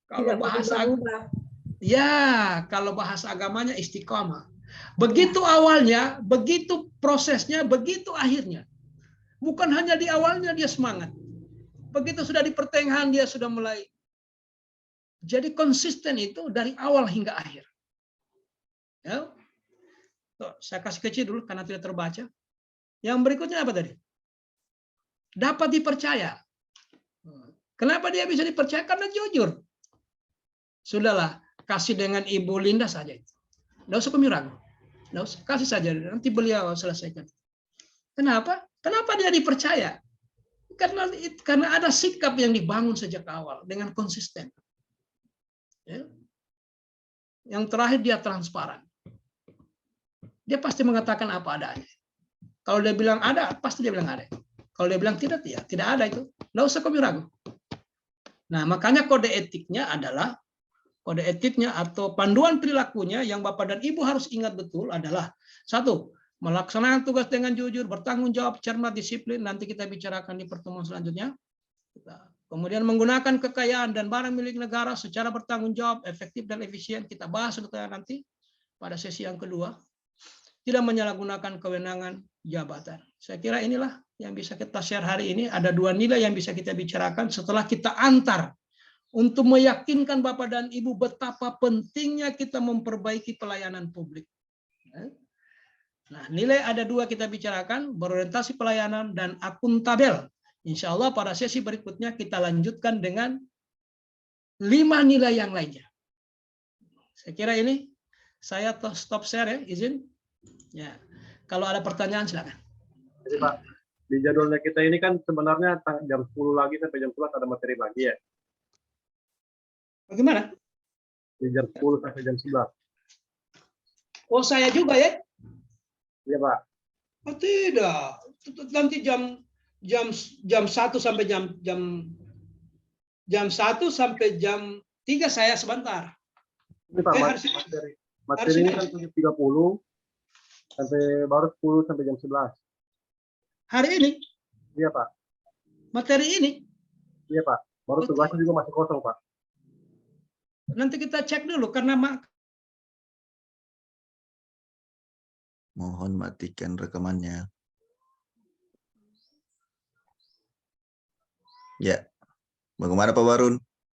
Kalau bahasa kalau bahasa agamanya istiqomah. Begitu awalnya, begitu prosesnya, begitu akhirnya. Bukan hanya di awalnya dia semangat. Begitu sudah di pertengahan dia sudah mulai. Jadi konsisten itu dari awal hingga akhir. Ya. Tuh, saya kasih kecil dulu karena tidak terbaca. Yang berikutnya apa tadi? Dapat dipercaya. Kenapa dia bisa dipercaya? Karena jujur. Sudahlah, kasih dengan Ibu Linda saja itu. Nggak usah kami ragu. Nggak usah, kasih saja. Nanti beliau selesaikan. Kenapa? Kenapa dia dipercaya? Karena ada sikap yang dibangun sejak awal dengan konsisten. Ya. Yang terakhir dia transparan. Dia pasti mengatakan apa adanya. Kalau dia bilang ada, pasti dia bilang ada. Kalau dia bilang tidak, ya tidak ada itu. Nggak usah kami ragu. Nah, makanya kode etiknya adalah kode etiknya atau panduan perilakunya yang Bapak dan Ibu harus ingat betul adalah satu, melaksanakan tugas dengan jujur, bertanggung jawab, cermat, disiplin. Nanti kita bicarakan di pertemuan selanjutnya. Kemudian menggunakan kekayaan dan barang milik negara secara bertanggung jawab, efektif dan efisien. Kita bahas nanti pada sesi yang kedua. Tidak menyalahgunakan kewenangan jabatan. Saya kira inilah yang bisa kita share hari ini. Ada 2 nilai yang bisa kita bicarakan setelah kita antar untuk meyakinkan Bapak dan Ibu betapa pentingnya kita memperbaiki pelayanan publik. Nah, nilai ada 2 kita bicarakan, berorientasi pelayanan dan akuntabel. Insya Allah pada sesi berikutnya kita lanjutkan dengan 5 nilai yang lainnya. Saya kira ini, saya stop share ya, izin. Ya, kalau ada pertanyaan silakan. Jadi Pak, di jadwalnya kita ini kan sebenarnya jam 10 lagi sampai jam 11 ada materi lagi ya. Bagaimana? Di jam 10 sampai jam 11. Oh, saya juga ya? Iya Pak. Oh, tidak. Nanti jam 1 sampai jam 1 sampai jam 3 saya sebentar. Ini Pak, materi ini kan 7.30 sampai baru 10 sampai jam 11. Hari ini? Iya Pak. Materi ini? Iya Pak. Baru tugasnya juga masih kosong Pak. Nanti kita cek dulu karena Mohon matikan rekamannya. Ya, bagaimana Pak Barun?